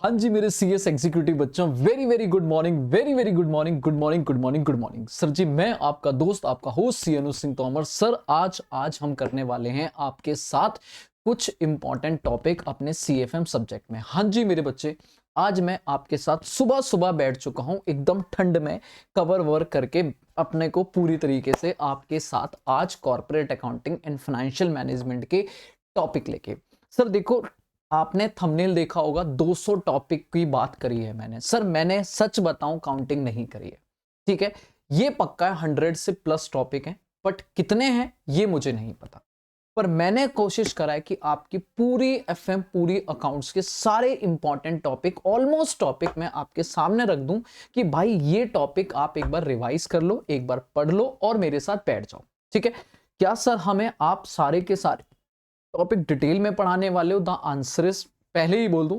हाँ जी मेरे सीएस एग्जीक्यूटिव बच्चों, very very good morning, very very good morning, good morning, good morning, good morning. Sir जी, मैं आपका दोस्त, आपका host C Anu Singh Tomar. Sir आज हम करने वाले हैं आपके साथ कुछ इंपॉर्टेंट टॉपिक अपने सीएफएम सब्जेक्ट में। हाँ जी मेरे बच्चे, आज मैं आपके साथ सुबह सुबह बैठ चुका हूं एकदम ठंड में, कवर वर्क करके अपने को पूरी तरीके से आपके साथ आज corporate accounting and financial management के टॉपिक लेके। सर देखो, आपने थंबनेल देखा होगा, 200 टॉपिक की बात करी है मैंने। सर मैंने सच बताऊं काउंटिंग नहीं करी है, ठीक है। ये पक्का है 100 से प्लस टॉपिक हैं, बट कितने हैं ये मुझे नहीं पता। पर मैंने कोशिश करा है कि आपकी पूरी एफएम, पूरी अकाउंट्स के सारे इंपॉर्टेंट टॉपिक, ऑलमोस्ट टॉपिक मैं आपके सामने रख दूं कि भाई ये टॉपिक आप एक बार रिवाइज कर लो, एक बार पढ़ लो और मेरे साथ बैठ जाओ, ठीक है। क्या सर हमें आप सारे के सारे टॉपिक डिटेल में पढ़ाने वाले हो? द आंसर इज, पहले ही बोल दूं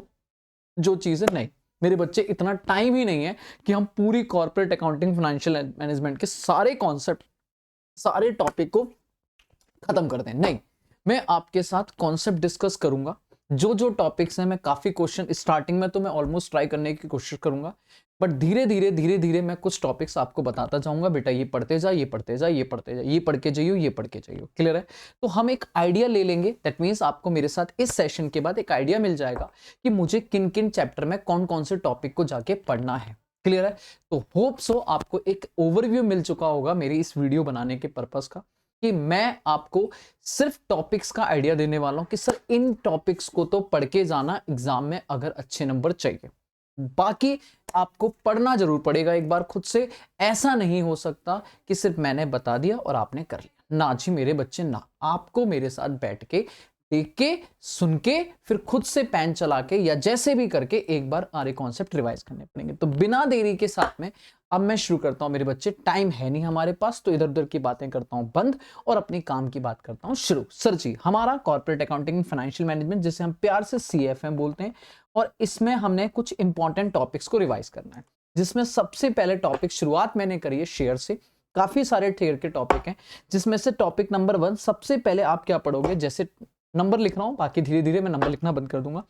जो चीजें, नहीं मेरे बच्चे, इतना टाइम ही नहीं है कि हम पूरी कॉर्पोरेट अकाउंटिंग फाइनेंशियल मैनेजमेंट के सारे कॉन्सेप्ट, सारे टॉपिक को खत्म कर दें। नहीं, मैं आपके साथ कॉन्सेप्ट डिस्कस करूंगा। जो जो टॉपिक्स हैं, मैं काफी क्वेश्चन स्टार्टिंग में तो मैं ऑलमोस्ट ट्राई करने की कोशिश करूंगा, बट धीरे धीरे मैं कुछ टॉपिक्स आपको बताता जाऊंगा। बेटा ये पढ़ते जा, ये पढ़ते जा, ये पढ़ते जा, ये पढ़ के जाइयो, ये पढ़ के जाइयो। क्लियर है? तो हम एक आइडिया ले लेंगे। दैट मीन्स आपको मेरे साथ इस सेशन के बाद एक आइडिया मिल जाएगा कि मुझे किन किन चैप्टर में कौन कौन से टॉपिक को जाके पढ़ना है। क्लियर है? तो होप सो आपको एक ओवरव्यू मिल चुका होगा मेरी इस वीडियो बनाने के पर्पस का, कि मैं आपको सिर्फ टॉपिक्स का आइडिया देने वाला हूं कि सर इन टॉपिक्स को तो पढ़ के जाना एग्जाम में अगर अच्छे नंबर चाहिए। बाकी आपको पढ़ना जरूर पड़ेगा एक बार खुद से। ऐसा नहीं हो सकता कि सिर्फ मैंने बता दिया और आपने कर लिया। ना जी मेरे बच्चे, ना, आपको मेरे साथ बैठ के, देख के, सुन के, फिर खुद से पेन चला के या जैसे भी करके एक बार सारे कॉन्सेप्ट रिवाइज करने पड़ेंगे। तो बिना देरी के साथ में अब मैं शुरू करता हूं मेरे बच्चे। टाइम है नहीं हमारे पास, तो इधर उधर की बातें करता हूं बंद और अपनी काम की बात करता हूं शुरू। सर जी, हमारा कॉर्पोरेट अकाउंटिंग फाइनेंशियल मैनेजमेंट, जिसे हम प्यार से सीएफएम बोलते हैं, और इसमें हमने कुछ इंपॉर्टेंट टॉपिक्स को रिवाइज करना है, जिसमें सबसे पहले टॉपिक शुरुआत मैंने करी है शेयर से। काफी सारे शेयर के टॉपिक हैं, जिसमें से टॉपिक नंबर 1 सबसे पहले आप क्या पढ़ोगे, जैसे नंबर लिख रहा हूं, बाकी धीरे धीरे मैं नंबर लिखना बंद कर दूंगा,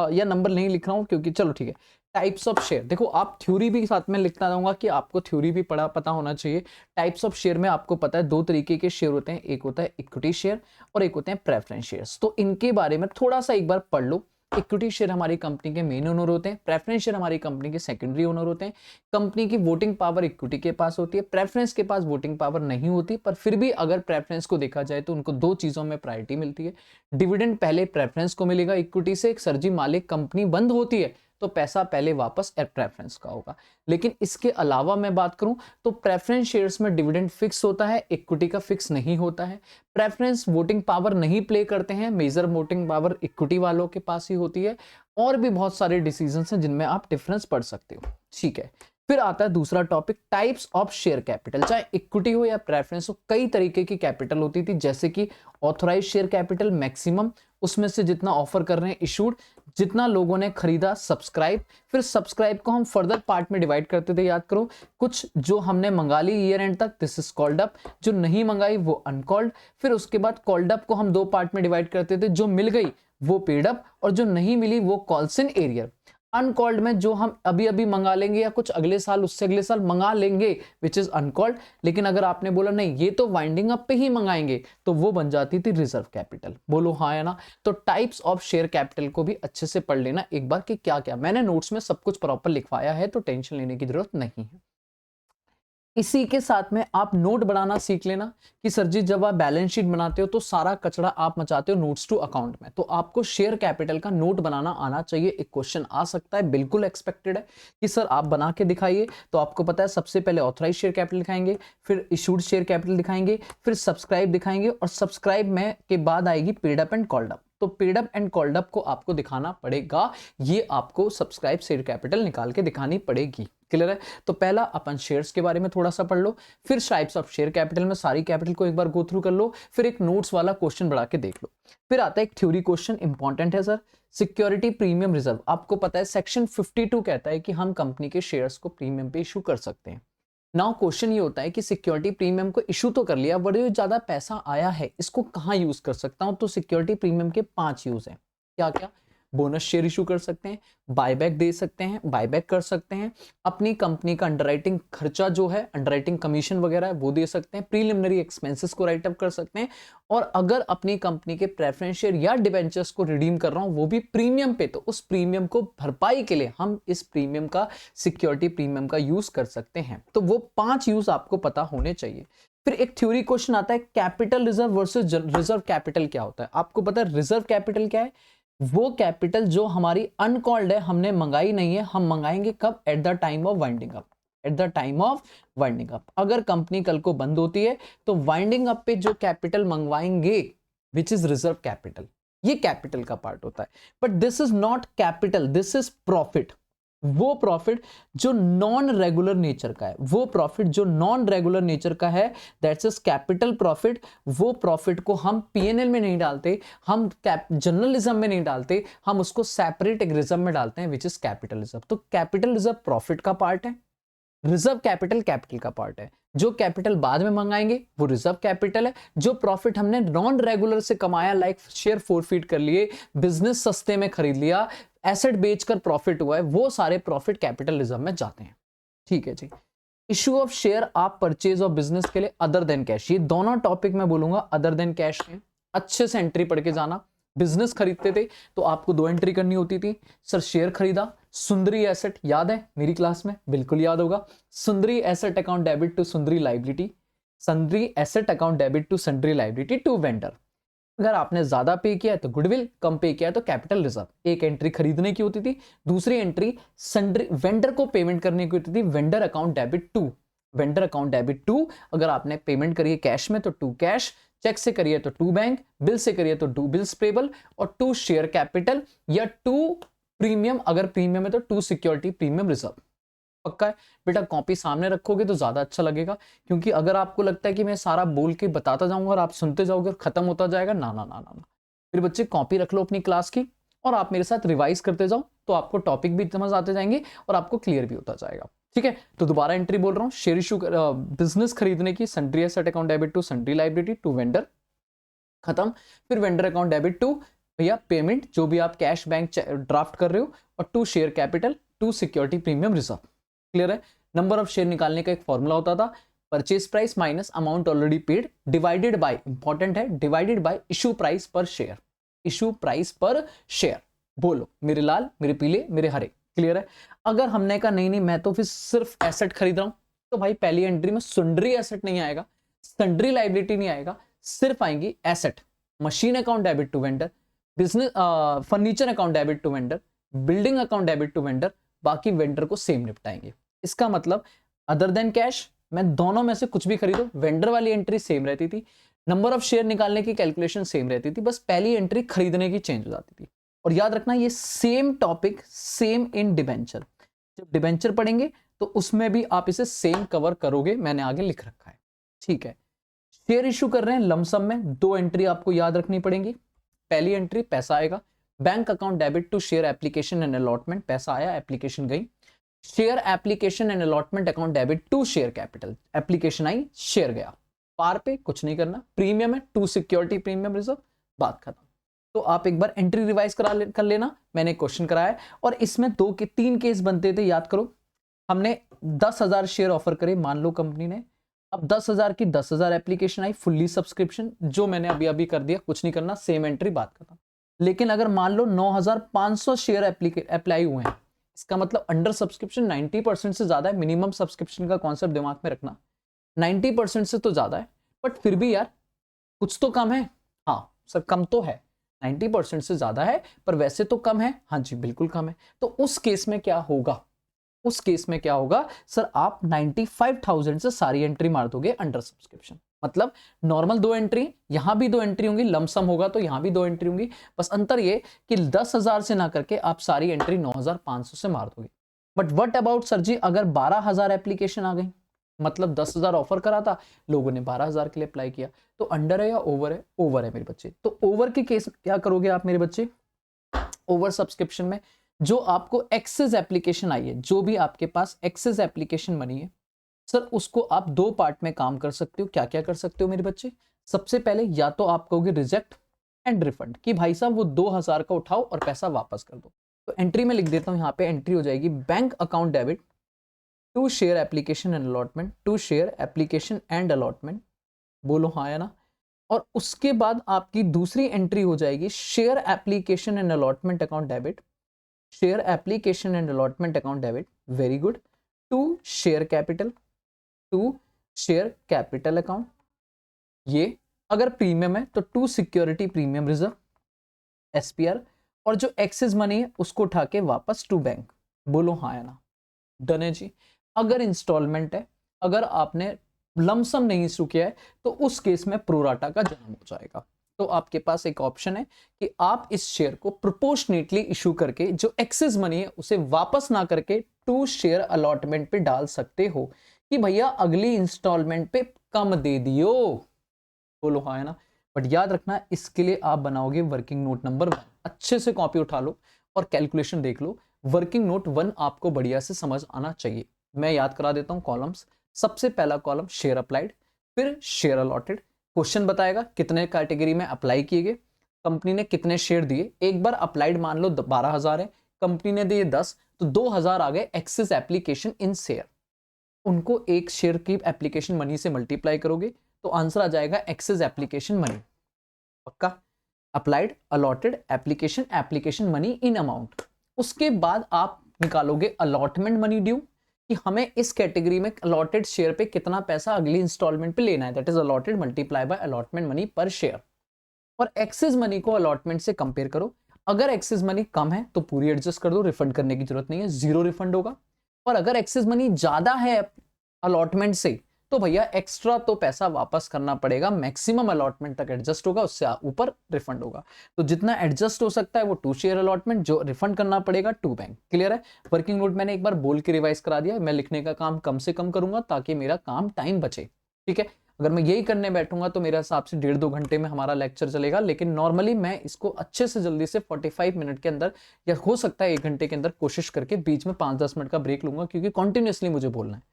या नंबर नहीं लिख रहा हूं क्योंकि चलो ठीक है। टाइप्स ऑफ शेयर, देखो आप थ्योरी भी साथ में लिखता जाऊंगा कि आपको थ्योरी भी पता होना चाहिए। टाइप्स ऑफ शेयर में आपको पता है 2 तरीके के शेयर होते हैं, एक होता है इक्विटी शेयर और एक होते हैं प्रेफरेंस शेयर्स। तो इनके बारे में थोड़ा सा एक बार पढ़ लो। इक्विटी शेयर हमारी कंपनी के मेन ओनर होते हैं, प्रेफरेंस शेयर हमारी कंपनी के सेकेंडरी ओनर होते हैं। कंपनी की वोटिंग पावर इक्विटी के पास होती है, प्रेफरेंस के पास वोटिंग पावर नहीं होती, पर फिर भी अगर प्रेफरेंस को देखा जाए तो उनको 2 चीजों में प्रायोरिटी मिलती है। डिविडेंड पहले प्रेफरेंस को मिलेगा इक्विटी से। एक सरजी मालिक कंपनी बंद होती है तो पैसा पहले वापस प्रेफरेंस का होगा। लेकिन इसके अलावा मैं बात करूं तो प्रेफरेंस शेयर्स में डिविडेंड फिक्स होता है, इक्विटी का फिक्स नहीं होता है। प्रेफरेंस वोटिंग पावर नहीं प्ले करते हैं, मेजर वोटिंग पावर इक्विटी वालों के पास ही होती है। और भी बहुत सारे डिसीजंस हैं जिनमें आप डिफरेंस पढ़ सकते हो, ठीक है। फिर आता है दूसरा topic, types of share capital. चाहे इक्विटी हो या प्रेफरेंस हो, कई तरीके की कैपिटल होती थी, जैसे कि ऑथराइज शेयर कैपिटल मैक्सिमम, उसमें से जितना ऑफर कर रहे हैं इशूड, जितना लोगों ने खरीदा सब्सक्राइब। फिर सब्सक्राइब को हम फर्दर पार्ट में डिवाइड करते थे, याद करो, कुछ जो हमने मंगा ली ईयर एंड तक, दिस इज कॉल्ड अप, जो नहीं मंगाई वो अनकॉल्ड। फिर उसके बाद कॉल्ड अप को हम 2 पार्ट में डिवाइड करते थे, जो मिल गई वो पेड अप और जो नहीं मिली वो कॉल्स इन एरियर। अनकॉल्ड में जो हम अभी अभी मंगा लेंगे या कुछ अगले साल, उससे अगले साल मंगा लेंगे, विच इज अनकॉल्ड। लेकिन अगर आपने बोला नहीं ये तो वाइंडिंग अप पे ही मंगाएंगे, तो वो बन जाती थी रिजर्व कैपिटल। बोलो हाँ या ना? तो टाइप्स ऑफ शेयर कैपिटल को भी अच्छे से पढ़ लेना एक बार कि क्या क्या। मैंने नोट्स में सब कुछ प्रॉपर लिखवाया है, तो टेंशन लेने की जरूरत नहीं है। इसी के साथ में आप नोट बनाना सीख लेना कि सर जी जब आप बैलेंस शीट बनाते हो तो सारा कचरा आप मचाते हो नोट्स टू अकाउंट में, तो आपको शेयर कैपिटल का नोट बनाना आना चाहिए। एक क्वेश्चन आ सकता है, बिल्कुल एक्सपेक्टेड है कि सर आप बना के दिखाइए। तो आपको पता है सबसे पहले ऑथराइज शेयर कैपिटल दिखाएंगे, फिर इशूड शेयर कैपिटल दिखाएंगे, फिर सब्सक्राइब दिखाएंगे, और सब्सक्राइब में के बाद आएगी paid up and called up. तो paid up and called up को आपको दिखाना पड़ेगा, ये आपको सब्सक्राइब शेयर कैपिटल निकाल के दिखानी पड़ेगी। क्लियर है? तो पहला अपन शेयर्स के बारे में थोड़ा सा पढ़ लो, फिर टाइप्स ऑफ शेयर कैपिटल में सारी कैपिटल को एक बार गो थ्रू कर लो, फिर एक नोट्स वाला क्वेश्चन बढ़ा के देख लो। फिर आता है एक थ्योरी क्वेश्चन, इंपॉर्टेंट है सर, सिक्योरिटी प्रीमियम रिजर्व। आपको पता है सेक्शन 52 कहता है कि हम कंपनी के शेयर्स को प्रीमियम पे इशू कर सकते हैं। नाउ क्वेश्चन ये होता है कि सिक्योरिटी प्रीमियम को इशू तो कर लिया, बड़े ज्यादा पैसा आया है, इसको कहाँ यूज कर सकता हूं? तो सिक्योरिटी प्रीमियम के 5 यूज है। क्या क्या? बोनस शेयर इशू कर सकते हैं, बायबैक दे सकते हैं, बायबैक कर सकते हैं, अपनी कंपनी का अंडरराइटिंग खर्चा जो है, अंडरराइटिंग कमीशन वगैरह है वो दे सकते हैं, प्रीलिमिनरी एक्सपेंसेस को राइट अप कर सकते हैं, और अगर अपनी कंपनी के प्रेफरेंस शेयर या डिबेंचर्स को रिडीम कर रहा हूं वो भी प्रीमियम पे, तो उस प्रीमियम को भरपाई के लिए हम इस प्रीमियम का, सिक्योरिटी प्रीमियम का यूज कर सकते हैं। तो वो 5 यूज आपको पता होने चाहिए। फिर एक थ्योरी क्वेश्चन आता है, capital reserve versus reserve capital क्या होता है। आपको पता है रिजर्व कैपिटल क्या है? वो कैपिटल जो हमारी अनकॉल्ड है, हमने मंगाई नहीं है, हम मंगाएंगे कब? At the time of winding up, at the time of winding up. अगर कंपनी कल को बंद होती है तो वाइंडिंग अप पे जो कैपिटल मंगवाएंगे विच इज रिजर्व कैपिटल, ये कैपिटल का पार्ट होता है। But this is not capital, this is profit. वो प्रॉफिट जो नॉन रेगुलर नेचर का है, वो प्रॉफिट जो नॉन रेगुलर नेचर का है, दैट्स इज कैपिटल प्रॉफिट। वो प्रॉफिट को हम पीएनएल में नहीं डालते, हम जर्नलिज्म में नहीं डालते, हम उसको सेपरेट एक रिजर्व में डालते हैं विच इज कैपिटल रिजर्व। तो कैपिटल रिजर्व प्रॉफिट का पार्ट है, रिजर्व कैपिटल कैपिटल का पार्ट है। जो कैपिटल बाद में मंगाएंगे वो रिजर्व कैपिटल है। जो प्रॉफिट हमने नॉन रेगुलर से कमाया, लाइक शेयर फोरफीट कर लिए, बिजनेस सस्ते में खरीद लिया, एसेट बेचकर प्रॉफिट हुआ है, वो सारे प्रॉफिट कैपिटल रिजर्व में जाते हैं। ठीक है जी। इशू ऑफ शेयर आप परचेज ऑफ बिजनेस के लिए अदर देन कैश, ये दोनों टॉपिक मैं बोलूंगा अदर देन कैश के, अच्छे से एंट्री पढ़ के जाना। बिजनेस खरीदते थे तो आपको 2 एंट्री करनी होती थी। सर शेयर खरीदा, सुंदरी एसेट, याद है मेरी क्लास में? बिल्कुल याद होगा। Sundry asset account debit to sundry liability, sundry asset account debit to sundry liability to vendor. अगर आपने ज्यादा पे किया है तो गुडविल, कम पे किया है तो कैपिटल रिजर्व। एक एंट्री खरीदने की होती थी, दूसरी एंट्री सन्ड्री वेंडर को पेमेंट करने की होती थी, vendor account debit to, vendor account debit to. अगर आपने पेमेंट करी है कैश में तो टू कैश, चेक से करिए तो टू बैंक, बिल से करिए तो टू बिल्स पेबल, और टू शेयर कैपिटल या टू प्रीमियम, अगर प्रीमियम है तो टू सिक्योरिटी प्रीमियम रिजर्व। पक्का है बेटा? कॉपी सामने रखोगे तो ज्यादा अच्छा लगेगा, क्योंकि अगर आपको लगता है कि मैं सारा बोल के बताता जाऊंगा और आप सुनते जाओगे और खत्म होता जाएगा, ना ना ना ना ना। फिर बच्चे कॉपी रख लो अपनी क्लास की और आप मेरे साथ रिवाइज करते जाओ, तो आपको टॉपिक भी समझ आते जाएंगे और आपको क्लियर भी होता जाएगा। ठीक है, तो दोबारा एंट्री बोल रहा हूँ, शेयर इशू बिजनेस खरीदने की, sundry asset account debit to sundry liability to vendor, खत्म। फिर वेंडर अकाउंट डेबिट टू भैया पेमेंट जो भी आप कैश बैंक ड्राफ्ट कर रहे हो, और to share capital to security premium reserve. Clear है? नंबर ऑफ शेयर निकालने का एक फॉर्मूला होता था, purchase price minus amount already paid divided by, important है, divided by issue price per share, issue price per share. बोलो मेरे लाल, मेरे पीले, मेरे हरे। क्लियर है? अगर हमने कहा नहीं नहीं मैं तो फिर सिर्फ एसेट खरीद रहा हूं, तो भाई पहली एंट्री में सुंड्री एसेट नहीं आएगा, सन्ड्री लाइबिलिटी नहीं आएगा, सिर्फ आएंगी asset. Machine account debit to vendor, business furniture account debit to vendor, building account debit to vendor, बाकी वेंडर को सेम निपटाएंगे। इसका मतलब अदर देन कैश मैं दोनों में से कुछ भी खरीदो, वेंडर वाली एंट्री सेम रहती थी, नंबर ऑफ शेयर निकालने की कैलकुलेशन सेम रहती थी, बस पहली एंट्री खरीदने की चेंज हो जाती थी। और याद रखना ये same topic same in debenture, जब डिबेंचर पढ़ेंगे तो उसमें भी आप इसे सेम कवर करोगे, मैंने आगे लिख रखा है। ठीक है, शेयर इशू कर रहे हैं लमसम में, 2 एंट्री आपको याद रखनी पड़ेगी। पहली एंट्री पैसा आएगा, bank account debit to share application and allotment, पैसा आया, एप्लीकेशन गई। Share application and allotment account debit to share capital, application आई, शेयर गया, पार पे कुछ नहीं करना, प्रीमियम है टू सिक्योरिटी प्रीमियम रिजर्व, बात खत्म। तो आप एक बार एंट्री रिवाइज कर लेना, मैंने क्वेश्चन कराया है और इसमें 3 केस बनते थे, याद करो। हमने 10,000 शेयर ऑफर करे, मान लो कंपनी ने, अब 10,000 की 10,000 एप्लीकेशन आई, फुल्ली सब्सक्रिप्शन, जो मैंने अभी अभी कर दिया, कुछ नहीं करना, सेम एंट्री, बात खत्म। लेकिन अगर मान लो 9,500 शेयर अप्लाई हुए हैं, इसका मतलब अंडर सब्सक्रिप्शन 90% से ज्यादा है। मिनिमम सब्सक्रिप्शन का कॉन्सेप्ट दिमाग में रखना, 90% से तो ज्यादा है, बट फिर भी यार कुछ तो कम है। हाँ सर कम तो है, 90% से ज्यादा है पर वैसे तो कम है। हाँ जी बिल्कुल कम है। तो उस केस में क्या होगा, उस केस में क्या होगा सर, आप 95,000 से सारी एंट्री मार दोगे अंडर सब्सक्रिप्शन। मतलब नॉर्मल 2 एंट्री, यहां भी 2 एंट्री होंगी, लमसम होगा तो यहां भी 2 एंट्री होंगी, बस अंतर ये कि 10,000 से ना करके आप सारी एंट्री 9,500 से मार दोगे। बट व्हाट अबाउट सर जी अगर 12,000 एप्लीकेशन आ गई, मतलब 10,000 ऑफर करा था, लोगों ने 12,000 के लिए अप्लाई किया, तो अंडर है या ओवर है? ओवर है मेरे बच्चे। तो ओवर के केस में क्या करोगे आप मेरे बच्चे? ओवर सब्सक्रिप्शन में जो आपको एक्सेस एप्लीकेशन आई है, जो भी आपके पास एक्सेस एप्लीकेशन बनी है सर, उसको आप 2 पार्ट में काम कर सकते हो। क्या क्या कर सकते हो मेरे बच्चे? सबसे पहले या तो आप कहोगे रिजेक्ट, एंड रिफंड, कि भाई साहब वो 2000 का उठाओ और पैसा वापस कर दो। तो एंट्री में लिख देता हूं, यहाँ पे एंट्री हो जाएगी bank account debit to share application and allotment, to share application and allotment, बोलो हाँ या ना। और उसके बाद आपकी दूसरी एंट्री हो जाएगी share application and allotment account debit, share application and allotment account debit, very good, to share capital, to share capital account. ये अगर प्रीमियम है तो to security premium reserve, SPR, और जो एक्सेस मनी है उसको उठा के वापस टू बैंक, बोलो हाँ या ना। डन है जी। अगर इंस्टॉलमेंट है, अगर आपने लमसम नहीं इशू किया है, तो उस केस में प्रोराटा का जन्म हो जाएगा। तो आपके पास एक ऑप्शन है कि आप इस शेयर को प्रोपोर्शनेटली इशू करके जो एक्सेस मनी है उसे वापस ना करके टू शेयर अलॉटमेंट पे डाल सकते हो कि भैया अगली इंस्टॉलमेंट पे कम दे दियो, बोलो हाँ है ना। बट याद रखना, इसके लिए आप बनाओगे वर्किंग नोट नंबर 1, अच्छे से कॉपी उठा लो और कैलकुलेशन देख लो। वर्किंग नोट 1 आपको बढ़िया से समझ आना चाहिए। मैं याद करा देता हूं कॉलम्स। सबसे पहला कॉलम शेयर अप्लाइड, फिर शेयर अलॉटेड, क्वेश्चन बताएगा कितने कैटेगरी में अप्लाई किए गए, कंपनी ने कितने शेयर दिए। एक बार अप्लाइड मान लो 12,000 है, कंपनी ने दिए 10, तो 2,000 आ गए एक्सेस एप्लीकेशन इन शेयर। उनको एक शेयर की एप्लीकेशन मनी से मल्टीप्लाई करोगे तो आंसर आ जाएगा एक्सेस एप्लीकेशन मनी। पक्का? Applied, allotted, application, application money in amount. उसके बाद आप निकालोगे अलॉटमेंट मनी ड्यू, कि हमें इस कैटेगरी में अलॉटेड शेयर पे कितना पैसा अगली इंस्टॉलमेंट पे लेना है, that is allotted multiply by allotment money पर शेयर। और एक्सेस मनी को अलॉटमेंट से कंपेयर करो, अगर एक्सेस मनी कम है तो पूरी एडजस्ट कर दो, रिफंड करने की जरूरत नहीं है, जीरो रिफंड होगा। और अगर एक्सेस मनी ज्यादा है अलॉटमेंट से, तो भैया एक्स्ट्रा तो पैसा वापस करना पड़ेगा, मैक्सिमम अलॉटमेंट तक एडजस्ट होगा, उससे ऊपर रिफंड होगा। तो जितना एडजस्ट हो सकता है वो टू शेयर अलॉटमेंट, जो रिफंड करना पड़ेगा टू बैंक। क्लियर है? वर्किंग नोट मैंने एक बार बोल के रिवाइज करा दिया, मैं लिखने का काम कम से कम करूंगा ताकि मेरा काम टाइम बचे। ठीक है, अगर मैं यही करने बैठूंगा तो मेरे हिसाब से 1.5-2 घंटे में हमारा लेक्चर चलेगा, लेकिन नॉर्मली मैं इसको अच्छे से जल्दी से 45 मिनट के अंदर, या हो सकता है 1 घंटे के अंदर कोशिश करके बीच में 5-10 मिनट का ब्रेक लूंगा, क्योंकि कंटिन्यूअसली मुझे बोलना है।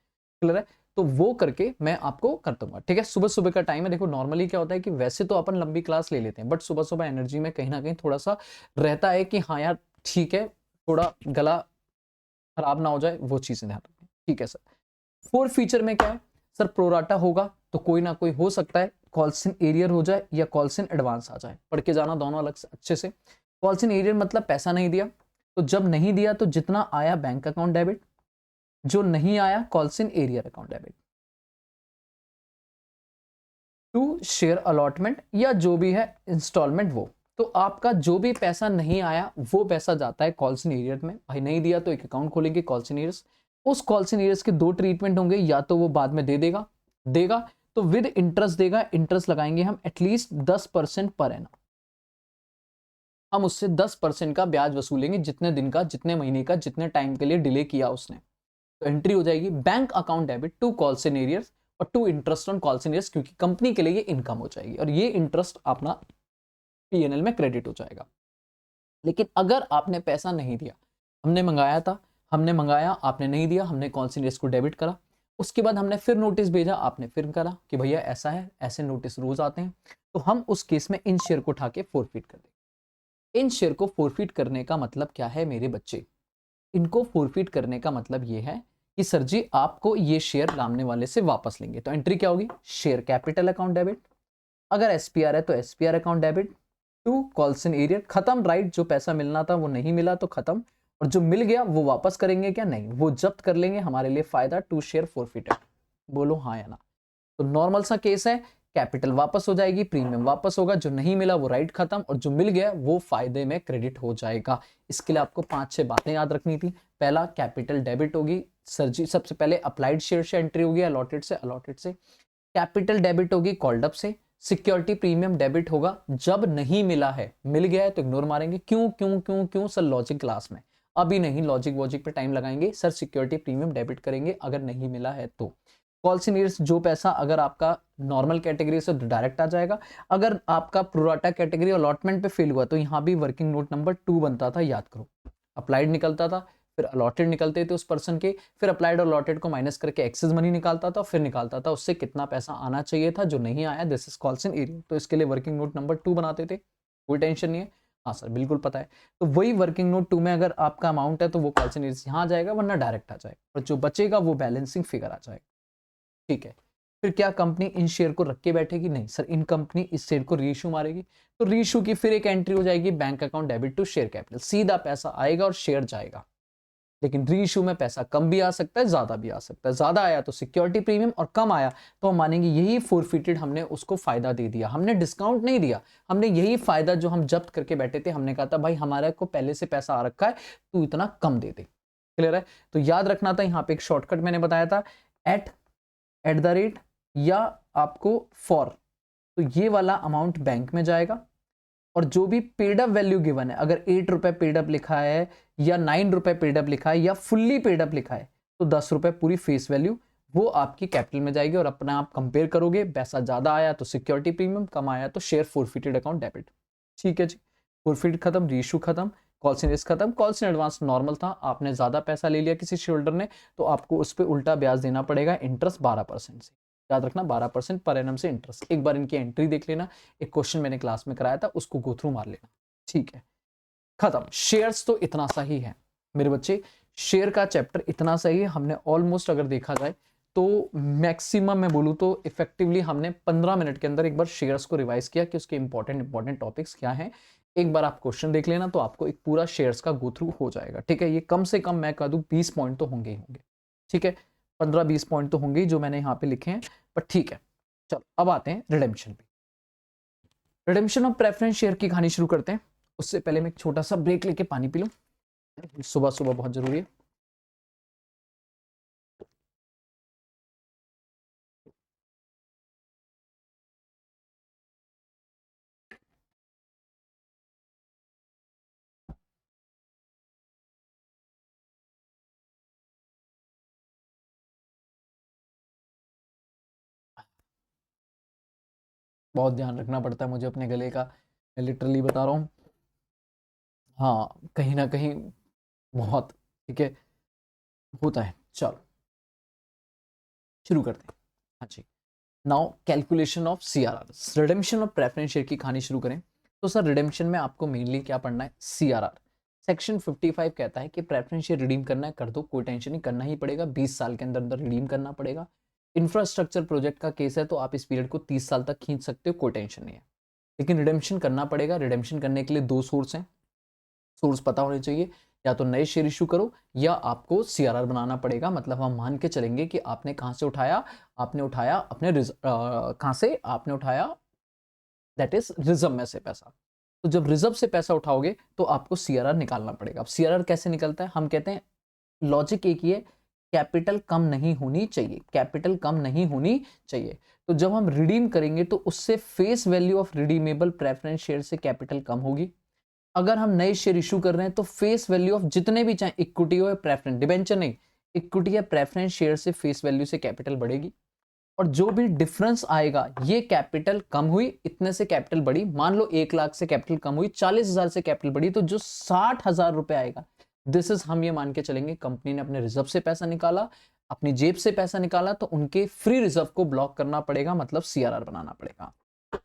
क्लियर है? तो वो करके मैं आपको कर दूंगा। ठीक है, सुबह सुबह का टाइम है। देखो नॉर्मली क्या होता है कि वैसे तो अपन लंबी क्लास ले लेते हैं, बट सुबह सुबह एनर्जी में कहीं ना कहीं थोड़ा सा रहता है कि हाँ यार ठीक है, थोड़ा गला खराब ना हो जाए, वो चीजें ध्यान रखें। ठीक है सर। फोर्थ फीचर में क्या है सर? प्रोराटा होगा तो कोई ना कोई हो सकता है कॉल्स इन एरियर हो जाए या कॉल्स इन एडवांस आ जाए, पढ़ के जाना दोनों अलग से अच्छे से। कॉल्स इन एरियर मतलब पैसा नहीं दिया, तो जब नहीं दिया तो जितना आया बैंक अकाउंट डेबिट, जो नहीं आया calls in arrear account debit. To share allotment या जो भी है इंस्टॉलमेंट, वो तो आपका जो भी पैसा नहीं आया वो पैसा जाता है कॉल्स इन एरियर में। भाई नहीं दिया तो एक अकाउंट खोलेंगे कॉल्स इन एरियर्स। उस कॉल्स इन एरियर्स के दो ट्रीटमेंट होंगे, या तो वो बाद में दे देगा, देगा तो विद इंटरेस्ट देगा, इंटरेस्ट लगाएंगे हम एटलीस्ट 10% पर एनम। हम उससे 10% का ब्याज वसूलेंगे, जितने दिन का, जितने महीने का, जितने टाइम के लिए डिले किया उसने। तो एंट्री हो जाएगी bank account debit to calls in arrears और to interest on calls in arrears, क्योंकि कंपनी के लिए ये इनकम हो जाएगी और ये इंटरेस्ट अपना पीएनएल में क्रेडिट हो जाएगा। लेकिन अगर आपने पैसा नहीं दिया, हमने मंगाया था, हमने मंगाया, आपने नहीं दिया, हमने कॉल्स इन एरियर्स को डेबिट करा, उसके बाद हमने फिर नोटिस भेजा, आपने फिर करा कि भैया ऐसा है, ऐसे नोटिस रोज आते हैं, तो हम उस केस में इन शेयर को उठा के फोरफिट कर देंगे। इन शेयर को फोरफिट करने का मतलब क्या है मेरे बच्चे? इनको फोरफिट करने का मतलब ये है कि सर जी आपको ये शेयर सामने वाले से वापस लेंगे। तो एंट्री क्या होगी? शेयर कैपिटल अकाउंट डेबिट, अगर एसपीआर है तो SPR account debit to calls in arrear. खत्म, राइट? जो पैसा मिलना था वो नहीं मिला तो खत्म, और जो मिल गया वो वापस करेंगे क्या? नहीं, वो जब्त कर लेंगे, हमारे लिए फायदा, टू शेयर फोरफिटेड। बोलो हाँ या ना। तो नॉर्मल सा केस है, कैपिटल वापस हो जाएगी, प्रीमियम वापस होगा, जो नहीं मिला वो राइट खत्म, और जो मिल गया वो फायदे में क्रेडिट हो जाएगा। इसके लिए आपको 5-6 बातें याद रखनी थी। पहला, कैपिटल डेबिट होगी सर जी, सबसे पहले अप्लाइड शेयर से एंट्री होगी, अलॉटेड से, अलॉटेड से कैपिटल डेबिट होगी कॉल्ड अप से, सिक्योरिटी प्रीमियम डेबिट होगा जब नहीं मिला है, मिल गया है तो इग्नोर मारेंगे। क्यों क्यों क्यों क्यों सर? लॉजिक क्लास में, अभी नहीं, लॉजिक वॉजिक पे टाइम लगाएंगे सर। सिक्योरिटी प्रीमियम डेबिट करेंगे अगर नहीं मिला है तो। कॉल्स इन एरियर्स, जो पैसा अगर आपका नॉर्मल कैटेगरी से डायरेक्ट आ जाएगा, अगर आपका प्रोराटा कैटेगरी अलॉटमेंट पे फेल हुआ तो यहाँ भी वर्किंग नोट नंबर 2 बनता था, याद करो। अप्लाइड निकलता था, फिर अलॉटेड निकलते थे उस पर्सन के, फिर अप्लाइड और अलॉटेड को माइनस करके एक्सेस मनी निकालता था, फिर निकालता था उससे कितना पैसा आना चाहिए था, जो नहीं आया, this is calls in arrear. तो इसके लिए वर्किंग नोट नंबर 2 बनाते थे। कोई टेंशन नहीं है। हाँ सर बिल्कुल पता है। तो वही वर्किंग नोट 2 में अगर आपका अमाउंट है तो वो कॉल से यहाँ आ जाएगा, वरना डायरेक्ट आ जाएगा, और जो बचेगा वो बैलेंसिंग फिगर आ जाएगा। ठीक है, फिर क्या कंपनी इन शेयर को रख के बैठेगी? नहीं सर, इन कंपनी इस शेयर को रीइश्यू मारेगी, तो रीइश्यू की फिर एक एंट्री हो जाएगी bank account debit to share capital, सीधा पैसा आएगा और शेयर जाएगा। लेकिन रीइश्यू में पैसा कम भी आ सकता है, ज्यादा भी आ सकता है। ज्यादा आया तो सिक्योरिटी प्रीमियम, और कम आया तो हम मानेंगे यही फोरफिटेड, हमने उसको फायदा दे दिया, हमने डिस्काउंट नहीं दिया, हमने यही फायदा जो हम जब्त करके बैठे थे, हमने कहा था भाई हमारे को पहले से पैसा आ रखा है, तू इतना कम दे दे। क्लियर है? तो याद रखना था, यहाँ पे एक शॉर्टकट मैंने बताया था, एट द रेट या आपको फॉर, तो ये वाला अमाउंट बैंक में जाएगा, और जो भी पेड अप वैल्यू गिवन है, अगर 8 रुपए पेड अप लिखा है या 9 रुपए पेड अप लिखा है या फुल्ली पेड अप लिखा है, तो 10 रुपए पूरी फेस वैल्यू वो आपकी कैपिटल में जाएगी, और अपना आप कंपेयर करोगे, पैसा ज्यादा आया तो सिक्योरिटी प्रीमियम, कम आया तो शेयर फोरफिटेड अकाउंट डेबिट। ठीक है जी, फोरफिट खत्म, रीइश्यू खत्म, कॉल इन रिस्क खत्म। कॉल इन एडवांस नॉर्मल था, आपने ज्यादा पैसा ले लिया किसी शेयर होल्डर ने, तो आपको उस पर उल्टा ब्याज देना पड़ेगा, इंटरेस्ट 12% से। याद रखना 12% पर एनम से इंटरेस्ट। एक बार इनकी एंट्री देख लेना, एक क्वेश्चन मैंने क्लास में कराया था, उसको गो थ्रू मार लेना। ठीक है, खत्म। शेयर्स तो इतना सा ही है मेरे बच्चे, शेयर का चैप्टर इतना सा ही है। हमने ऑलमोस्ट अगर देखा जाए तो मैक्सिमम मैं बोलूँ तो इफेक्टिवली हमने 15 मिनट के अंदर एक बार शेयर्स को रिवाइज किया कि उसके इंपॉर्टेंट टॉपिक्स क्या हैं। एक बार आप क्वेश्चन देख लेना तो आपको एक पूरा शेयर्स का गो थ्रू हो जाएगा। ठीक है, ये कम से कम मैं कह दूं 20 पॉइंट तो होंगे ही होंगे। ठीक है, 15-20 पॉइंट तो होंगे ही जो मैंने यहाँ पे लिखे हैं, पर ठीक है। चलो अब आते हैं रिडेम्पशन पे। रिडेम्पशन ऑफ प्रेफरेंस शेयर की कहानी शुरू करते हैं। उससे पहले मैं एक छोटा सा ब्रेक लेके पानी पी लूं, सुबह सुबह बहुत जरूरी है। बहुत ध्यान रखना पड़ता है मुझे अपने गले का, मैं लिटरली बता रहा हूँ। हाँ, कहीं ना कहीं बहुत, ठीक है, होता है। चलो शुरू करते हैं। हाँ जी, now calculation of CRR, redemption of preference share की कहानी शुरू करें। तो सर रिडेम्पशन में आपको मेनली क्या पढ़ना है? सीआरआर। सेक्शन 55 कहता है कि प्रेफरेंस शेयर रिडीम करना है, कर दो, कोई टेंशन नहीं, करना ही पड़ेगा, 20 साल के अंदर अंदर रिडीम करना पड़ेगा। इंफ्रास्ट्रक्चर प्रोजेक्ट का केस है तो आप इस पीरियड को 30 साल तक खींच सकते हो, कोई टेंशन नहीं है, लेकिन रिडेम्पशन करना पड़ेगा। रिडेम्पशन करने के लिए 2 सोर्स हैं, सोर्स पता होने चाहिए, या तो नए शेयर इशू करो या आपको सीआरआर बनाना पड़ेगा। मतलब हम मान के चलेंगे कि आपने कहां से उठाया, आपने उठाया अपने कहां से आपने उठाया, दैट इज रिजर्व में से पैसा। तो जब रिजर्व से पैसा उठाओगे तो आपको सीआरआर निकालना पड़ेगा। अब सीआरआर कैसे निकलता है? हम कहते हैं लॉजिक एक ही है, कैपिटल कम नहीं होनी चाहिए, कैपिटल कम नहीं होनी चाहिए। तो जब हम रिडीम करेंगे तो उससे face value of redeemable preference share से कैपिटल कम होगी। अगर हम नए शेयर इशू कर रहे हैं तो फेस वैल्यू ऑफ जितने भी, चाहे इक्विटी हो या प्रेफरेंस, डिबेंचर नहीं, इक्विटी या प्रेफरेंस शेयर से फेस वैल्यू से कैपिटल बढ़ेगी, और जो भी डिफरेंस आएगा, ये कैपिटल कम हुई, इतने से कैपिटल बढ़ी, मान लो 1 लाख से कैपिटल कम हुई, 40,000 से कैपिटल बढ़ी, तो जो 60,000 रुपए आएगा, दिस इज, हम ये मान के चलेंगे कंपनी ने अपने रिजर्व से पैसा निकाला, अपनी जेब से पैसा निकाला, तो उनके फ्री रिजर्व को ब्लॉक करना पड़ेगा, मतलब सीआरआर बनाना पड़ेगा।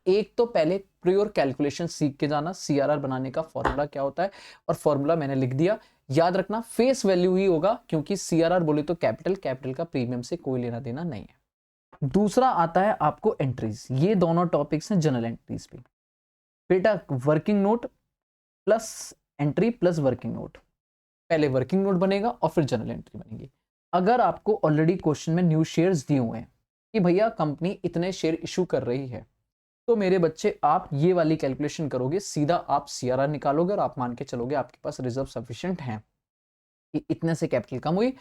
एक तो पहले प्योर कैलकुलेशन सीख के जाना, सीआरआर बनाने का फॉर्मूला क्या होता है, और फॉर्मूला मैंने लिख दिया, याद रखना फेस वैल्यू ही होगा, क्योंकि सीआरआर बोले तो कैपिटल, कैपिटल का प्रीमियम से कोई लेना देना नहीं है। दूसरा आता है आपको एंट्रीज, ये दोनों टॉपिक्स हैं जनरल एंट्रीज पे। बेटा working note plus entry plus working note, पहले वर्किंग नोट बनेगा और फिर जनरल एंट्री बनेगी। अगर आपको ऑलरेडी क्वेश्चन में न्यू शेयर्स दिए हुए हैं कि भैया कंपनी इतने शेयर इशू कर रही है, तो मेरे बच्चे आप ये वाली कैलकुलेशन करोगे, सीधा आप सीआरआर निकालोगे और आप मान के चलोगे आपके पास रिजर्व सफिशिएंट है कि इतने से कैपिटल कम हुई,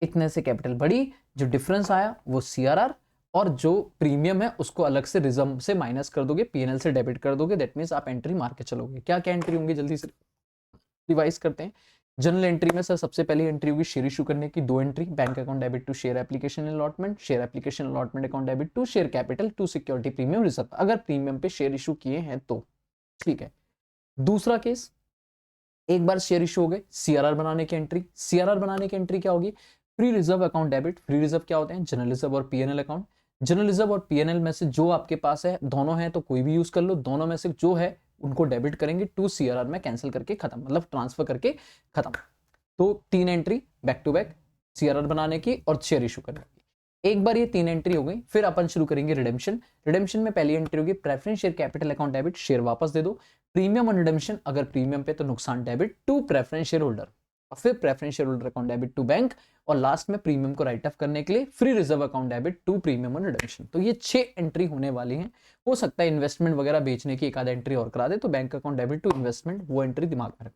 इतने से कैपिटल बढ़ी, जो डिफरेंस आया वो सीआरआर, और जो प्रीमियम है उसको अलग से रिजर्व से माइनस कर दोगे, पीएनएल से डेबिट कर दोगे। दैट मींस आप एंट्री मार के चलोगे। क्या क्या एंट्री होंगी जल्दी से रिवाइज करते हैं। जनरल एंट्री में सर सबसे पहली एंट्री होगी शेयर इशू करने की, 2 entry, bank account debit to share application allotment, share application allotment account debit to share capital to security premium reserve, अगर प्रीमियम पे शेयर इशू किए हैं तो। ठीक है, दूसरा केस, एक बार शेयर इशू हो गए, सीआरआर बनाने की एंट्री। सीआरआर बनाने की एंट्री क्या होगी? Free reserve account debit. Free reserve क्या होते हैं? जनरल रिजर्व और पीएनएल अकाउंट। जनरल रिजर्व और पीएनएल में से जो आपके पास है, दोनों है तो कोई भी यूज कर लो, दोनों में से जो है उनको डेबिट करेंगे, टू CRR में कैंसिल करके खत्म, मतलब ट्रांसफर करके खत्म। तो 3 entry back to back CRR बनाने की और शेयर इशू करने की। एक बार ये 3 एंट्री हो गई, फिर अपन शुरू करेंगे रिडेम्पशन। रिडेम्पशन में पहली एंट्री होगी preference share capital account debit, share वापस दे दो। प्रीमियम ऑन रिडेम्पशन, अगर प्रीमियम पे तो नुकसान debit to preference share holder, और फिर preference share holder account debit to bank, और लास्ट में प्रीमियम को राइट ऑफ करने के लिए free reserve account debit to premium on redemption. तो ये 6 एंट्री होने वाली हैं। हो सकता है इन्वेस्टमेंट वगैरह बेचने की एक आध एंट्री और करा दे, तो bank account debit to investment, वो एंट्री दिमाग में रखो।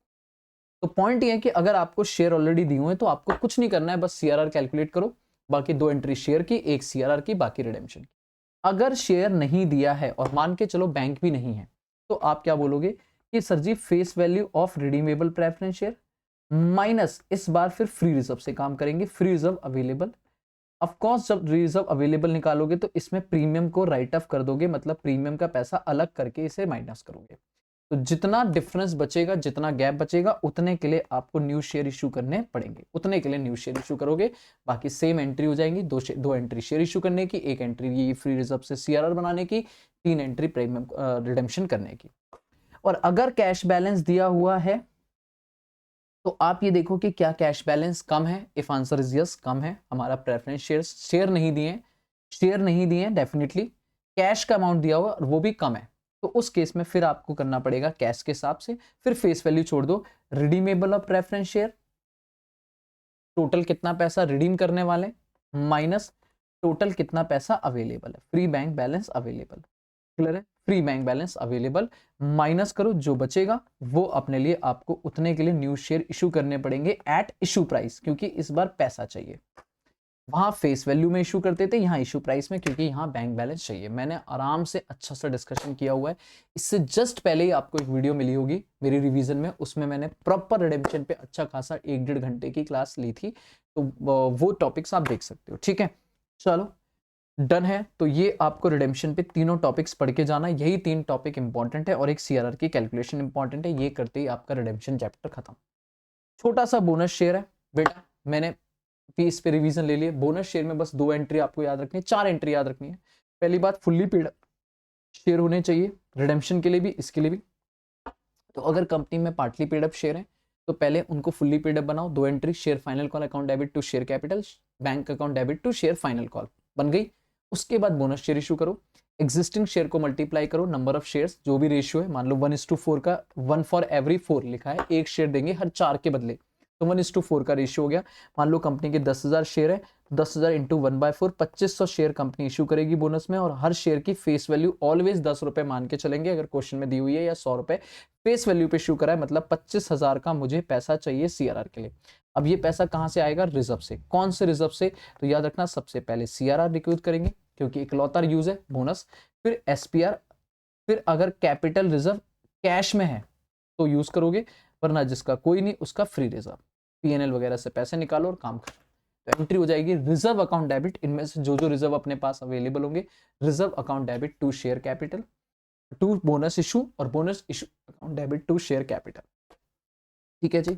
तो पॉइंट ये है कि अगर आपको शेयर ऑलरेडी दिए हुए हैं तो आपको कुछ नहीं करना है, बस CRR कैलकुलेट करो, बाकी 2 एंट्री शेयर की, एक CRR की, बाकी रिडेम्पशन की। अगर शेयर नहीं दिया है और मान के चलो बैंक भी नहीं है, तो आप क्या बोलोगे कि sir ji face value of redeemable preference share minus, इस बार फिर फ्री रिजर्व से काम करेंगे, free reserve available. Of course जब रिजर्व अवेलेबल निकालोगे तो इसमें प्रीमियम को राइट ऑफ कर दोगे, मतलब प्रीमियम का पैसा अलग करके इसे माइनस करोगे। तो जितना डिफरेंस बचेगा, जितना गैप बचेगा, उतने के लिए आपको न्यू शेयर इशू करने पड़ेंगे, उतने के लिए न्यू शेयर इशू करोगे। बाकी सेम एंट्री हो जाएंगी, दो एंट्री शेयर इशू करने की, एक एंट्री ये फ्री रिजर्व से CRR बनाने की, 3 एंट्री प्रीमियम रिडेम्पशन करने की। और अगर कैश बैलेंस दिया हुआ है तो आप ये देखो कि क्या कैश बैलेंस कम है। इफ आंसर इज यस, कम है। हमारा प्रेफरेंस शेयर नहीं दिए डेफिनेटली, कैश का अमाउंट दिया हुआ और वो भी कम है, तो उस केस में फिर आपको करना पड़ेगा कैश के हिसाब से। फिर फेस वैल्यू छोड़ दो, redeemable of preference share, total कितना पैसा रिडीम करने वाले, माइनस टोटल कितना पैसा अवेलेबल है, free bank balance available, clear है, free bank balance available, minus करो, जो बचेगा वो अपने लिए आपको उतने के लिए न्यू शेयर इशू करने पड़ेंगे एट इशू प्राइस, क्योंकि इस बार पैसा चाहिए। वहां फेस वैल्यू में इशू करते थे, यहाँ इशू प्राइस में, क्योंकि यहाँ बैंक बैलेंस चाहिए। मैंने आराम से अच्छा सा डिस्कशन किया हुआ है, इससे जस्ट पहले ही आपको एक वीडियो मिली होगी मेरी रिवीजन में, उसमें मैंने प्रॉपर रिडेम्पशन पे अच्छा खासा 1-1.5 घंटे की क्लास ली थी, तो वो टॉपिक्स आप देख सकते हो। ठीक है, चलो डन है। तो ये आपको रिडेम्पशन पे तीनों टॉपिक्स पढ़ के जाना, यही 3 टॉपिक इंपॉर्टेंट है और एक CRR की कैलकुलेशन इंपॉर्टेंट है। ये करते ही आपका रिडेम्पशन चैप्टर खत्म। छोटा सा बोनस शेयर है बेटा, मैंने भी इस पे रिवीजन ले लिए। बोनस शेयर में बस 2 एंट्री आपको याद रखनी है, 4 एंट्री याद रखनी है। पहली बात, फुल्ली पेड शेयर होने चाहिए रिडेम्पशन के लिए भी, इसके लिए भी। तो अगर कंपनी में पार्टली पेड अप शेयर है तो पहले उनको फुल्ली पेड अप बनाओ। 2 entry, share final call account debit to share capital, bank account debit to share final call, बन गई। उसके बाद बोनस शेयर इशू करो, एग्जिस्टिंग शेयर को मल्टीप्लाई करो नंबर ऑफ शेयर्स, जो भी रेशियो है, मान लो 1:4 का 1 फॉर एवरी 4 लिखा है, एक शेयर देंगे हर 4 के बदले, तो 1:4 का रेशियो हो गया। मान लो कंपनी के 10,000 शेयर है, 10,000 इंटू 1/4, 2500 शेयर कंपनी इशू करेगी बोनस में, और हर शेयर की फेस वैल्यू ऑलवेज 10 रुपए मान के चलेंगे, अगर क्वेश्चन में दी हुई है, या 100 रुपए फेस वैल्यू पे इशू करा है, मतलब 25,000 का मुझे पैसा चाहिए CRR के लिए। अब ये पैसा कहां से आएगा? रिजर्व से। कौन से रिजर्व से? तो याद रखना, सबसे पहले CRR रिक्रूट करेंगे, क्योंकि इकलौता यूज है बोनस, फिर SPR, फिर अगर कैपिटल रिजर्व कैश में है तो यूज करोगे, वरना जिसका कोई नहीं उसका फ्री रिजर्व, PNL वगैरह से पैसे निकालो और काम करो। तो एंट्री हो जाएगी रिजर्व अकाउंट डेबिट, इनमें से जो जो रिजर्व अपने पास अवेलेबल होंगे, reserve account debit to share capital to bonus issue, और bonus issue account debit to share capital. ठीक है जी,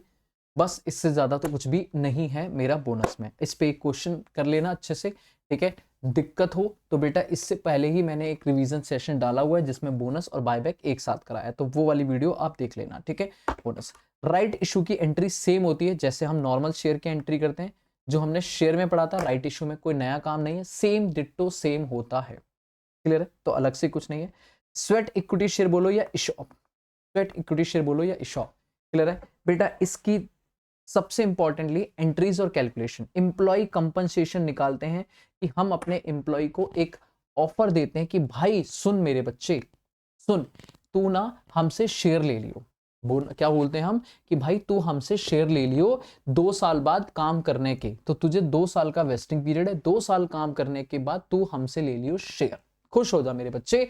बस इससे ज्यादा तो कुछ भी नहीं है मेरा बोनस में। इस पे एक क्वेश्चन कर लेना अच्छे से, ठीक है। दिक्कत हो तो बेटा इससे पहले ही मैंने एक रिवीजन सेशन डाला हुआ है जिसमें बोनस और बायबैक एक साथ कराया, तो वो वाली वीडियो आप देख लेना, ठीक है। बोनस राइट इशू की एंट्री सेम होती है जैसे हम नॉर्मल शेयर की एंट्री करते हैं, जो हमने शेयर में पढ़ा था। राइट इशू में कोई नया काम नहीं है, सेम डिट्टो सेम होता है, क्लियर है, तो अलग से कुछ नहीं है। स्वेट इक्विटी शेयर बोलो या इशॉप, स्वेट इक्विटी शेयर बोलो या इशॉप, क्लियर है बेटा। इसकी सबसे इंपॉर्टेंटली एंट्रीज और कैलकुलेशन, एम्प्लॉय कंपनसेशन निकालते हैं कि हम एम्प्लॉय को एक ऑफर देते हैं कि भाई सुन मेरे बच्चे, सुन तू ना हमसे शेयर ले लियो, क्या बोलते हैं हम कि भाई तू हमसे शेयर ले लियो 2 साल बाद काम करने के, तो तुझे 2 साल का वेस्टिंग पीरियड है, 2 साल काम करने के बाद तू हमसे ले लियो शेयर। खुश हो जा मेरे बच्चे,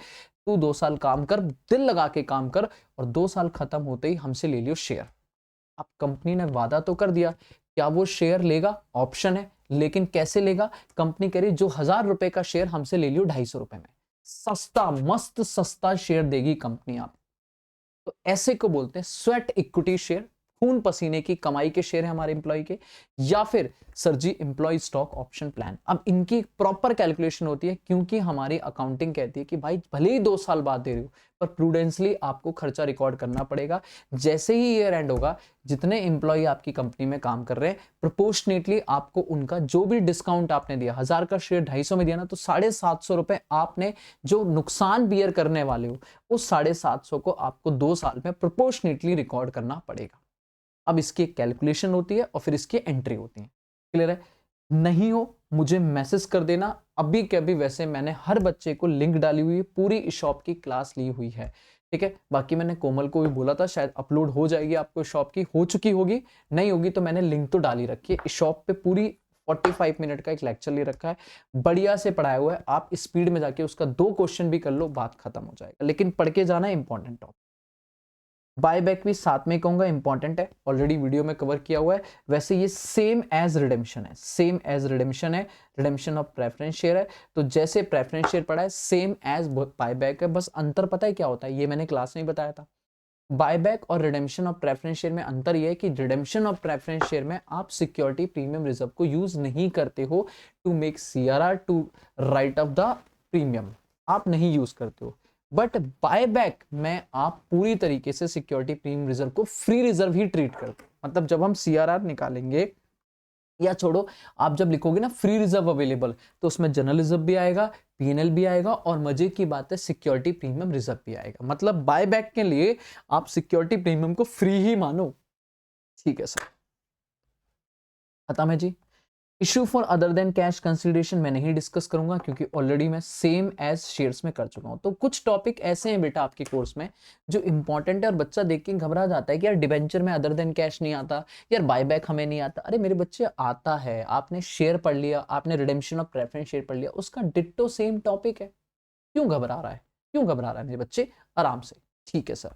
तू 2 साल काम कर, दिल लगा के काम कर, और 2 साल खत्म होते ही हमसे ले लियो शेयर। अब कंपनी ने वादा तो कर दिया, क्या वो शेयर लेगा? ऑप्शन है, लेकिन कैसे लेगा? कंपनी कह रही जो 1000 रुपए का शेयर हमसे ले लियो 250 रुपए में, सस्ता मस्त सस्ता शेयर देगी कंपनी आप, तो ऐसे को बोलते हैं स्वेट इक्विटी शेयर। खून पसीने की कमाई के शेयर हैं हमारे एम्प्लॉय के, या फिर सर जी एम्प्लॉय स्टॉक ऑप्शन प्लान। अब इनकी प्रॉपर कैलकुलेशन होती है, क्योंकि हमारी अकाउंटिंग कहती है कि भाई भले ही 2 साल बाद दे रहे हो पर प्रूडेंसली आपको खर्चा रिकॉर्ड करना पड़ेगा। जैसे ही ईयर एंड होगा, जितने एम्प्लॉय आपकी कंपनी में काम कर रहे हैं, प्रोपोर्शनेटली आपको उनका जो भी डिस्काउंट आपने दिया, 1000 का शेयर 250 में दिया ना, तो 750 रुपए आपने जो नुकसान बियर करने वाले हो, उस 750 को आपको 2 साल में प्रोपोर्शनेटली रिकॉर्ड करना पड़ेगा। अब इसकी एक कैलकुलेशन होती है और फिर इसकी एंट्री होती है। क्लियर है? नहीं हो मुझे मैसेज कर देना अभी के अभी। वैसे मैंने हर बच्चे को लिंक डाली हुई है, पूरी इस शॉप की क्लास ली हुई है, ठीक है। बाकी मैंने कोमल को भी बोला था शायद अपलोड हो जाएगी आपको शॉप की, हो चुकी होगी, नहीं होगी तो मैंने लिंक तो डाली रखी है। इस शॉप पे पूरी 45 मिनट का एक लेक्चर ले रखा है, बढ़िया से पढ़ाया हुआ है। आप स्पीड में जाके उसका 2 क्वेश्चन भी कर लो, बात खत्म हो जाएगा। लेकिन पढ़ के जाना इंपॉर्टेंट टॉपिक। बाय बैक भी साथ में कहूंगा इंपॉर्टेंट है, ऑलरेडी वीडियो में कवर किया हुआ है। वैसे ये सेम एज रिडेम्पशन है, सेम एज रिडेम्पशन है, रिडेम्पशन ऑफ प्रेफरेंस शेयर है। तो जैसे प्रेफरेंस शेयर पढ़ा है सेम एज बाय बैक है, बस अंतर पता है क्या होता है, ये मैंने क्लास में ही बताया था। बायबैक और रिडेम्पशन ऑफ प्रेफरेंस शेयर में अंतर यह है कि रिडेम्पशन ऑफ प्रेफरेंस शेयर में आप सिक्योरिटी प्रीमियम रिजर्व को यूज नहीं करते हो to make CRR, to write off the premium, आप नहीं यूज करते हो। बट बायबैक में आप पूरी तरीके से सिक्योरिटी प्रीमियम रिजर्व को फ्री रिजर्व ही ट्रीट करते हो। मतलब जब हम सीआरआर निकालेंगे, या छोड़ो, आप जब लिखोगे ना फ्री रिजर्व अवेलेबल, तो उसमें जनरल रिजर्व भी आएगा, पीएनएल भी आएगा, और मजे की बात है सिक्योरिटी प्रीमियम रिजर्व भी आएगा। मतलब बायबैक के लिए आप सिक्योरिटी प्रीमियम को फ्री ही मानो, ठीक है सर। खत्म है जी। Issue for other than cash consideration मैं नहीं डिस्कस करूंगा, क्योंकि ऑलरेडी मैं सेम एज शेयर्स में कर चुका हूं। तो कुछ टॉपिक ऐसे हैं बेटा आपके कोर्स में जो इंपॉर्टेंट है, और बच्चा देख के घबरा जाता है कि यार डिबेंचर में अदर देन कैश नहीं आता, यार बायबैक हमें नहीं आता। अरे मेरे बच्चे आता है, आपने शेयर पढ़ लिया, आपने रिडेम्पशन ऑफ प्रेफरेंस शेयर पढ़ लिया, उसका डिट्टो सेम टॉपिक है। क्यों घबरा रहा है, क्यों घबरा रहा है मेरे बच्चे, आराम से, ठीक है सर।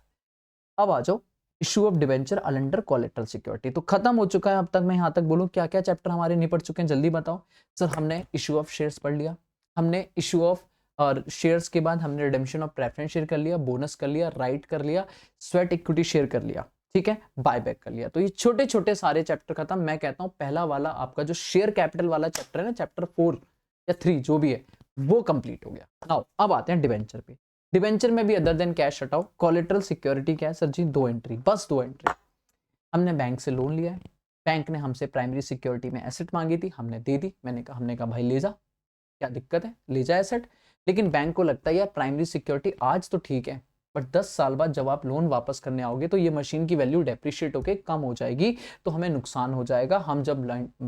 अब आ जाओ issue of debenture under collateral security. तो खत्म हो चुका है। अब तक मैं यहां तक बोलूं क्या क्या चैप्टर हमारे निपट चुके हैं, जल्दी बताओ सर। हमने इशू ऑफ शेयर्स पढ़ लिया, हमने इशू ऑफ और शेयर्स के बाद हमने रिडेम्पशन ऑफ प्रेफरेंस शेयर कर लिया, बोनस कर लिया, राइट कर लिया, स्वेट इक्विटी शेयर कर लिया, ठीक है, बायबैक कर लिया। तो ये छोटे छोटे सारे चैप्टर खत्म। मैं कहता हूं पहला वाला आपका जो शेयर कैपिटल वाला चैप्टर है ना, चैप्टर 4 या 3 जो भी है, वो कंप्लीट हो गया। नाउ अब आते हैं डिवेंचर पे। डिवेंचर में भी अदर देन कैश हटाओ। कोलेटरल सिक्योरिटी क्या है सर जी, 2 एंट्री, बस 2 एंट्री। हमने बैंक से लोन लिया है, बैंक ने हमसे प्राइमरी सिक्योरिटी में एसेट मांगी थी, हमने दे दी। हमने कहा भाई ले जा, क्या दिक्कत है, ले जा एसेट। लेकिन बैंक को लगता है यार प्राइमरी सिक्योरिटी आज तो ठीक है, बट 10 साल बाद जब आप लोन वापस करने आओगे तो ये मशीन की वैल्यू डेप्रिशिएट होकर कम हो जाएगी, तो हमें नुकसान हो जाएगा। हम जब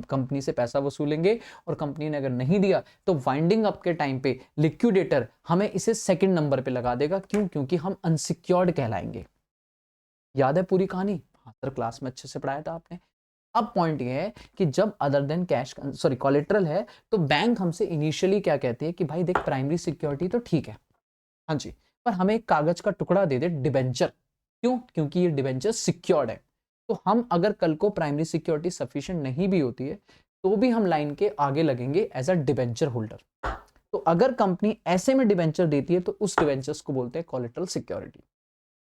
कंपनी से पैसा वसूलेंगे और कंपनी ने अगर नहीं दिया तो वाइंडिंग अप के टाइम पे लिक्विडेटर हमें इसे सेकंड नंबर पे लगा देगा। क्यों? क्योंकि हम अनसिक्योर्ड कहलाएंगे। याद है पूरी कहानी? हाँ सर, क्लास में अच्छे से पढ़ाया था आपने। अब पॉइंट ये है कि जब other than cash sorry collateral है, तो बैंक हमसे इनिशियली क्या कहती है कि भाई देख प्राइमरी सिक्योरिटी तो ठीक है, हाँ जी, पर हमें एक कागज का टुकड़ा दे दे, डिबेंचर। क्यों? क्योंकि ये डिबेंचर सिक्योर्ड है। तो हम अगर कल को प्राइमरी सिक्योरिटी सफिशिएंट नहीं भी होती है तो भी हम लाइन के आगे लगेंगे एज अ डिबेंचर होल्डर। तो अगर कंपनी ऐसे में डिबेंचर देती है तो उस डिबेंचर्स को बोलते हैं कोलेटरल सिक्योरिटी।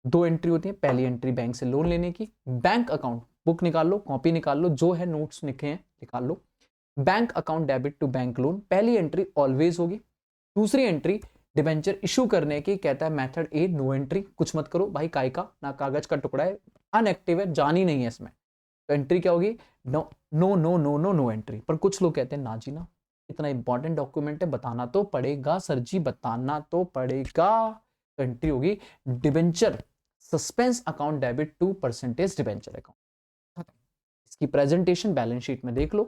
2 एंट्री होती है। पहली एंट्री बैंक से लोन लेने की, बैंक अकाउंट बुक निकाल लो, कॉपी निकाल लो, जो है नोट्स लिखे हैं निकाल लो। Bank account debit to bank loan, पहली एंट्री ऑलवेज होगी। दूसरी एंट्री डिबेंचर इशू करने की, कहता है मेथड ए नो एंट्री, कुछ मत करो भाई, काय का ना कागज का टुकड़ा है, अनएक्टिव है, जान ही नहीं है इसमें। तो एंट्री क्या होगी? No no no no no no entry. पर कुछ लोग कहते हैं ना जी ना, इतना इंपॉर्टेंट डॉक्यूमेंट है, बताना तो पड़ेगा सर जी, बताना तो पड़ेगा। तो एंट्री होगी debenture suspense account debit to percentage debenture account. इसकी प्रेजेंटेशन बैलेंस शीट में देख लो।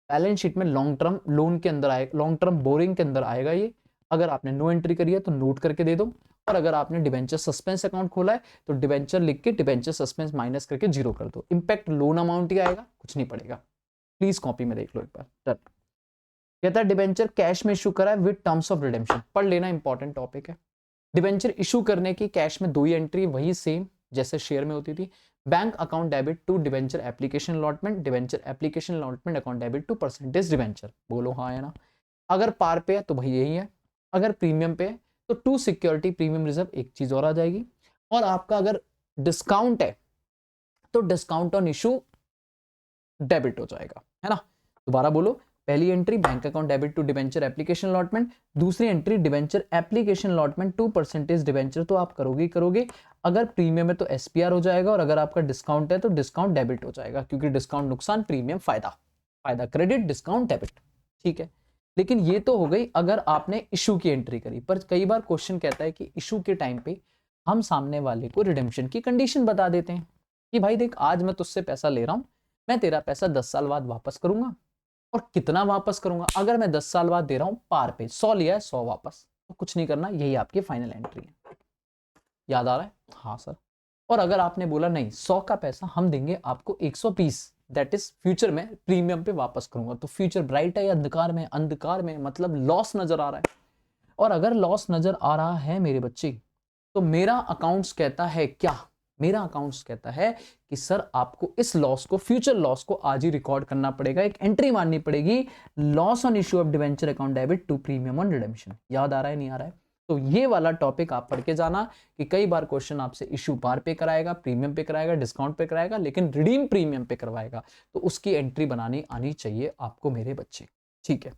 बैलेंस शीट में लॉन्ग टर्म लोन के अंदर आएगा, लॉन्ग टर्म बोरिंग के अंदर आएगा ये। अगर आपने नो एंट्री करी है तो नोट करके दे दो, और अगर आपने डिबेंचर सस्पेंस अकाउंट खोला है तो डिबेंचर लिख के डिबेंचर सस्पेंस माइनस करके 0 कर दो। इंपैक्ट लोन अमाउंट ही आएगा, कुछ नहीं पड़ेगा। प्लीज कॉपी में देख लो एक बार। डन। कहता है डिबेंचर कैश में इशू करा है विद टर्म्स ऑफ रिडेम्पशन, पढ़ लेना, इंपॉर्टेंट टॉपिक है। डिबेंचर इशू करने की कैश में 2 ही एंट्री, वही सेम जैसे शेयर में होती थी। Bank account debit to debenture application allotment, debenture application allotment account debit to percentage debenture. बोलो हाँ या ना। अगर पार पे है तो भाई यही है, अगर प्रीमियम पे है तो टू सिक्योरिटी प्रीमियम रिजर्व एक चीज और आ जाएगी। और आपका अगर डिस्काउंट है तो डिस्काउंट ऑन इशू डेबिट हो जाएगा, है ना। दोबारा बोलो, पहली entry bank account debit to debenture application allotment, दूसरी entry debenture application allotment 2% debenture, तो आप करोगे। अगर प्रीमियम है तो एसपीआर हो जाएगा, और अगर आपका डिस्काउंट है तो डिस्काउंट डेबिट हो जाएगा, क्योंकि डिस्काउंट नुकसान, प्रीमियम फायदा, फायदा क्रेडिट, डिस्काउंट डेबिट, ठीक है। लेकिन ये तो हो गई अगर आपने इशू की एंट्री करी, पर कई बार क्वेश्चन कहता है कि इशू के टाइम पे हम सामने वाले को रिडेम्पशन की कंडीशन बता देते हैं कि भाई देख, आज मैं तुझसे पैसा ले रहा हूं, मैं तेरा पैसा 10 साल बाद वापस करूंगा, और कितना वापस करूंगा, अगर मैं 10 साल बाद दे रहा हूं पार पे 100 लिया है 100 वापस, तो कुछ नहीं करना, यही आपकी फाइनल एंट्री है। याद आ रहा है? हाँ सर। और अगर आपने बोला नहीं 100 का पैसा हम देंगे आपको 120, दैट इज फ्यूचर में प्रीमियम पे वापस करूंगा, तो फ्यूचर ब्राइट है या अंधकार में? अंधकार में, मतलब लॉस नजर आ रहा है। और अगर लॉस नजर आ रहा है मेरे बच्चे, तो मेरा अकाउंट्स कहता है क्या? मेरा अकाउंट्स कहता है कि सर आपको इस लॉस को, फ्यूचर लॉस को आज ही रिकॉर्ड करना पड़ेगा, एक एंट्री मारनी पड़ेगी, loss on issue of debenture account debit to premium on redemption. याद आ रहा है, नहीं आ रहा है? तो ये वाला टॉपिक आप पढ़ के जाना कि कई बार क्वेश्चन आपसे इश्यू पार पे कराएगा, प्रीमियम पे कराएगा, डिस्काउंट पे कराएगा, लेकिन रिडीम प्रीमियम पे करवाएगा, तो उसकी एंट्री बनानी आनी चाहिए आपको मेरे बच्चे, ठीक है।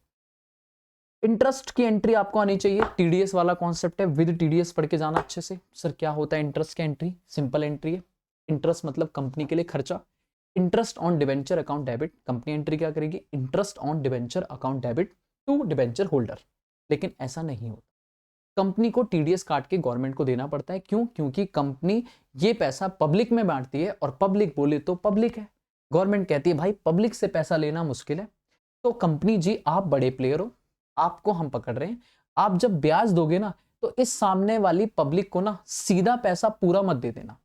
इंटरेस्ट की एंट्री आपको आनी चाहिए, टीडीएस वाला कॉन्सेप्ट है, विद टीडीएस पढ़ के जाना अच्छे से। सर क्या होता है इंटरेस्ट की एंट्री? सिंपल एंट्री है, इंटरेस्ट मतलब कंपनी के लिए खर्चा। Interest on debenture account debit, company entry क्या करेगी? Interest on debenture account debit to debenture holder. लेकिन ऐसा नहीं होता, कंपनी को टीडीएस काट के गवर्नमेंट को देना पड़ता है। क्यों? क्योंकि कंपनी ये पैसा पब्लिक में बांटती है, और पब्लिक बोले तो पब्लिक है, गवर्नमेंट कहती है भाई पब्लिक से पैसा लेना मुश्किल है, तो कंपनी जी आप बड़े प्लेयर हो, आपको हम पकड़ रहे हैं, आप जब ब्याज दोगे ना, तो इस सामने वाली पब्लिक को ना सीधा पैसा पूरा मत दे देना,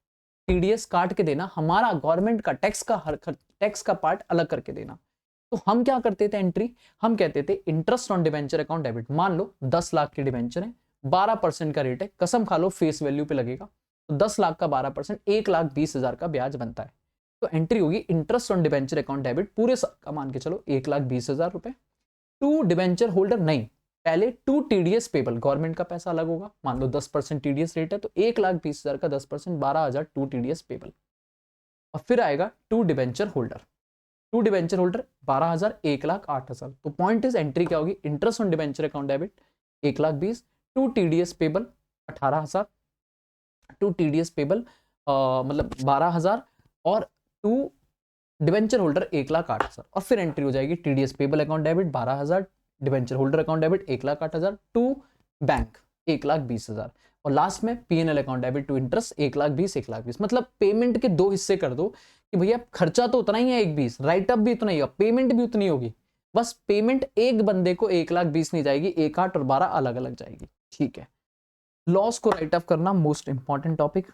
टीडीएस काट के देना, हमारा गवर्नमेंट का टैक्स का पार्ट अलग करके देना। तो हम क्या करते थे एंट्री? हम कहते थे interest on debenture account debit. मान लो 10 लाख की डिबेंचर है, 12% का रेट है, कसम खा लो फेस वैल्यू पे लगेगा, तो 10 लाख का 12% 1,20,000 का ब्याज बनता है। तो एंट्री होगी interest on debenture account debit, पूरे साल का मान के चलो 1,20,000 रुपए, टू डिबेंचर होल्डर नहीं, पहले टू टीडीएस पेबल, गवर्नमेंट का पैसा अलग होगा, मान लो 10% टीडीएस रेट है, तो 1,20,000 का 10% 12,000 टू टीडीएस पेबल, और फिर आएगा to debenture holder, to debenture holder 12,000, 1,08,000। तो पॉइंट इज एंट्री क्या होगी? Interest on debenture account debit 1,20,000, to TDS payable 18,000, to TDS payable मतलब 12,000, और टू डिबेंचर होल्डर 1,08,000, और फिर एंट्री हो जाएगी TDS payable account debit 12,000, debenture holder account debit 1,08,000, to bank 1,20,000, और लास्ट में PNL account debit to interest 1,20,000, 1,20,000। मतलब payment के दो हिस्से कर दो कि भैया खर्चा तो उतना ही है 1,20,000, राइट अप भी उतना ही होगा, पेमेंट भी उतनी होगी, बस पेमेंट एक बंदे को 1,20,000 नहीं जाएगी, 1,08 और 12 अलग अलग जाएगी, ठीक है। लॉस को राइट ऑफ करना most important topic,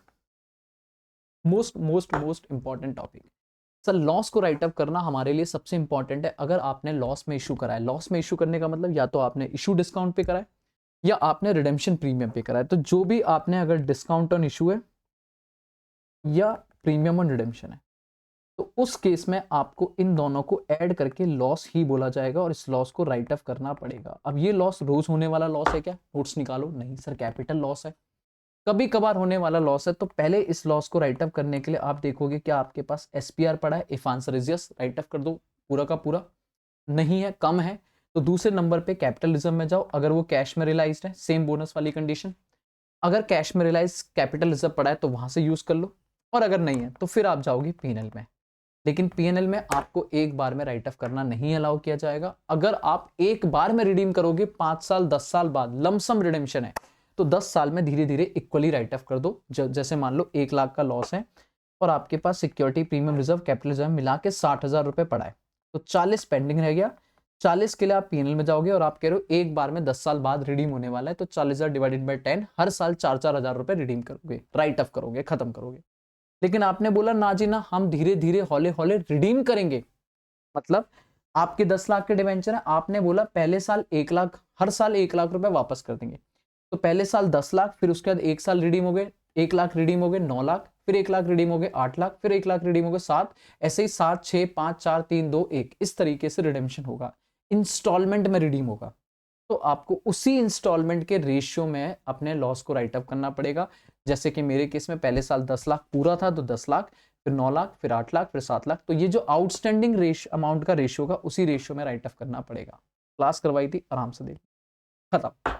most important topic. Sir loss को राइट अप करना हमारे लिए सबसे इंपॉर्टेंट है। अगर आपने लॉस में इशू करा है, लॉस में इशू करने का मतलब या तो आपने इशू डिस्काउंट पे करा है या आपने रिडेम्पशन प्रीमियम पे करा है। तो जो भी आपने अगर डिस्काउंट ऑन इशू है या प्रीमियम ऑन रिडेम्पशन है, तो उस केस में आपको इन दोनों को ऐड करके लॉस ही बोला जाएगा, और इस लॉस को राइट ऑफ करना पड़ेगा। अब ये लॉस रोज होने वाला लॉस है क्या? नोट्स निकालो, नहीं सर कैपिटल लॉस है, कभी कभार होने वाला लॉस है। तो पहले इस लॉस को राइट ऑफ करने के लिए आप देखोगे क्या आपके पास एसपीआर पड़ा है, if answer is yes right of कर दो पूरा का पूरा, नहीं है कम है तो दूसरे नंबर पे कैपिटलिज्म में जाओ, अगर वो कैश में रियलाइज्ड है सेम बोनस वाली कंडीशन, अगर कैश में रियलाइज कैपिटल रिजर्व पड़ा है तो वहां से यूज कर लो, और अगर नहीं है तो फिर आप जाओगे पीएनएल में। लेकिन पीएनएल में आपको एक बार में राइट ऑफ करना नहीं अलाउ किया जाएगा। अगर आप एक बार में रिडीम करोगे 5 साल 10 साल बाद, लमसम रिडेम्पशन है, तो 10 साल में धीरे धीरे इक्वली राइट ऑफ कर दो। जैसे मान लो 1 लाख का लॉस है और आपके पास security premium reserve capital reserve मिला के 60,000 रुपए पड़ा है, तो 40 पेंडिंग रह गया, 40 के लिए आप पीएनएल में जाओगे और आप कह रहे हो एक बार में 10 साल बाद रिडीम होने वाला है, तो 40,000 डिवाइडेड बाय 10, हर साल 4-4 हजार रुपए रिडीम करोगे, राइट ऑफ करोगे, खत्म करोगे। लेकिन आपने बोला ना जी ना, हम धीरे धीरे हौले हौले रिडीम करेंगे, मतलब आपके 10 लाख के डिवेंचर है, आपने बोला पहले साल 1 लाख, हर साल 1 लाख रुपए वापस कर देंगे, तो पहले साल 10 लाख, फिर उसके बाद 1 साल रिडीम हो गए 1 लाख, रिडीम हो गए 9 लाख, फिर 1 लाख रिडीम हो गए 8 लाख, फिर 1 लाख रिडीम हो गए 7, ऐसे ही 7 6 5 4 3 2 1, इस तरीके से रिडेम्पशन होगा, इंस्टॉलमेंट में रिडीम होगा। तो आपको उसी इंस्टॉलमेंट के रेशियो में अपने लॉस को राइट अप करना पड़ेगा। जैसे कि मेरे केस में पहले साल 10 लाख पूरा था तो 10 लाख, फिर 9 लाख, फिर 8 लाख, फिर 7 लाख। तो ये जो आउटस्टैंडिंग अमाउंट का रेशियो का उसी रेशियो में राइट ऑफ करना पड़ेगा। क्लास करवाई थी, आराम से देख, खत्म।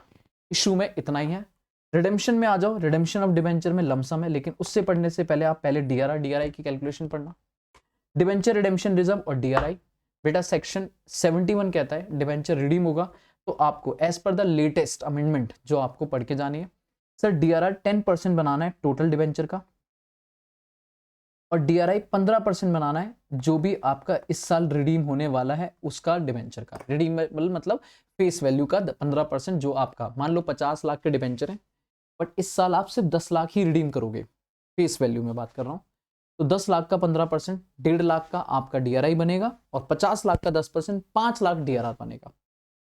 इशू में इतना ही है। रिडेम्पशन में आ जाओ। रिडेम्पशन ऑफ डिबेंचर में लमसम है, लेकिन उससे पढ़ने से पहले आप पहले डीआरआर डीआरआई की कैलकुलेशन पढ़ना। डिबेंचर रिडेम्पशन रिजर्व और डीआरआई, बेटा सेक्शन 71 कहता है डिबेंचर रिडीम होगा तो आपको as per the latest amendment जो आपको पढ़ के जानी है, सर डीआरआर 10% बनाना है टोटल डिबेंचर का, और डीआरआई 15% बनाना है जो भी आपका इस साल रिडीम होने वाला है उसका डिबेंचर का। रिडीम मतलब फेस वैल्यू का 15%, जो आपका मान लो 50 लाख के डिबेंचर है, बट इस साल आप सिर्फ 10 लाख ही रिडीम करोगे, फेस वैल्यू में बात कर रहा हूँ। तो 10 लाख का 15%, 1.5 लाख का आपका डीआरआई बनेगा, और 50 लाख का 10%, 5 लाख डीआरआर बनेगा।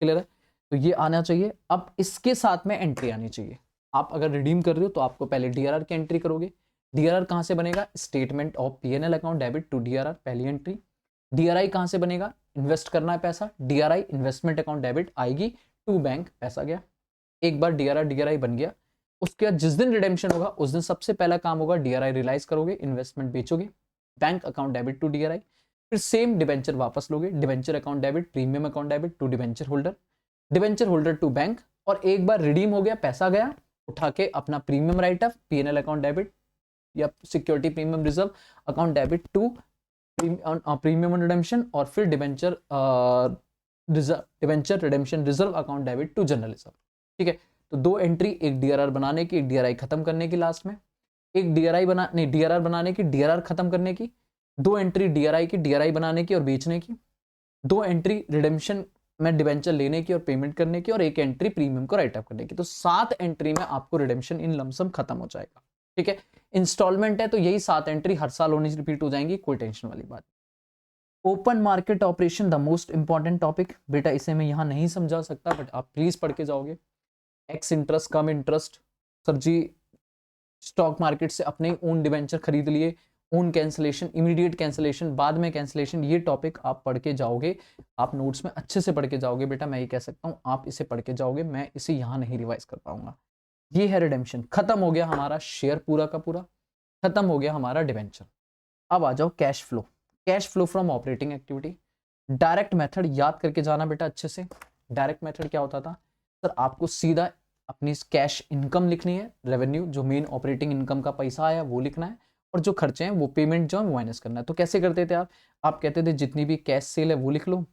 क्लियर है? तो ये आना चाहिए। अब इसके साथ में एंट्री आनी चाहिए। आप अगर रिडीम कर रहे हो तो आपको पहले डीआरआर की एंट्री करोगे। डीआरआर कहां से बनेगा? Statement of PNL account debit to DRR, पहली एंट्री। डीआरआई कहां से बनेगा? इन्वेस्ट करना है पैसा, डीआरआई इन्वेस्टमेंट अकाउंट डेबिट आएगी टू बैंक, पैसा गया। एक बार डीआरआर डीआरआई बन गया, उसके बाद जिस दिन रिडेम्पशन होगा उस दिन सबसे पहला काम होगा डीआरआई रियलाइज करोगे, इन्वेस्टमेंट बेचोगे, bank account debit to DRI, फिर सेम डिबेंचर वापस लोगे, debenture account debit, premium account debit to debenture holder to bank, और एक बार रिडीम हो गया, पैसा गया, उठा के अपना premium write off PNL account debit या security premium reserve account debit to premium redemption, और फिर debenture redemption reserve account debit to general reserve. ठीक है, तो दो एंट्री, एक डीआरआर बनाने की, एक डीआरआई खत्म करने की, लास्ट में एक डीआरआर बनाने की, डीआरआर खत्म करने की, दो एंट्री डीआरआई की, डीआरआई बनाने की और बेचने की, दो एंट्री रिडेम्पशन में डिबेंचर लेने की और पेमेंट करने की, और एक एंट्री प्रीमियम को राइट अप करने की। तो 7 एंट्री में आपको रिडेम्पशन इन लमसम खत्म हो जाएगा। ठीक है, इंस्टॉलमेंट है तो यही 7 एंट्री हर साल होनी रिपीट हो जाएंगी, कोई टेंशन वाली बात। Open market operation the most important topic, बेटा इसे मैं यहां नहीं समझा सकता, बट आप प्लीज पढ़ के जाओगे। एक्स इंटरेस्ट, कम इंटरेस्ट, सर जी स्टॉक मार्केट से अपने ओन डिबेंचर खरीद लिए, ओन कैंसिलेशन, इमीडिएट कैंसिलेशन, बाद में कैंसिलेशन, ये टॉपिक आप पढ़ के जाओगे, आप नोट्स में अच्छे से पढ़ के जाओगे। बेटा मैं ये कह सकता हूँ आप इसे पढ़ के जाओगे, मैं इसे यहाँ नहीं रिवाइज कर पाऊंगा। ये है रिडेम्पशन, खत्म हो गया हमारा शेयर पूरा का पूरा, खत्म हो गया हमारा डिबेंचर। अब आ जाओ cash flow. Cash flow from operating activity, direct method याद करके जाना बेटा अच्छे से। डायरेक्ट मेथड क्या होता था? सर आपको सीधा अपनी कैश इनकम लिखनी है, रेवेन्यू जो मेन ऑपरेटिंग इनकम का पैसा आया वो लिखना है, और जो खर्चे हैं वो पेमेंट जो है वो माइनस करना है। तो कैसे करते थे आप कहते थे जितनी भी कैश सेल है वो लिख लो,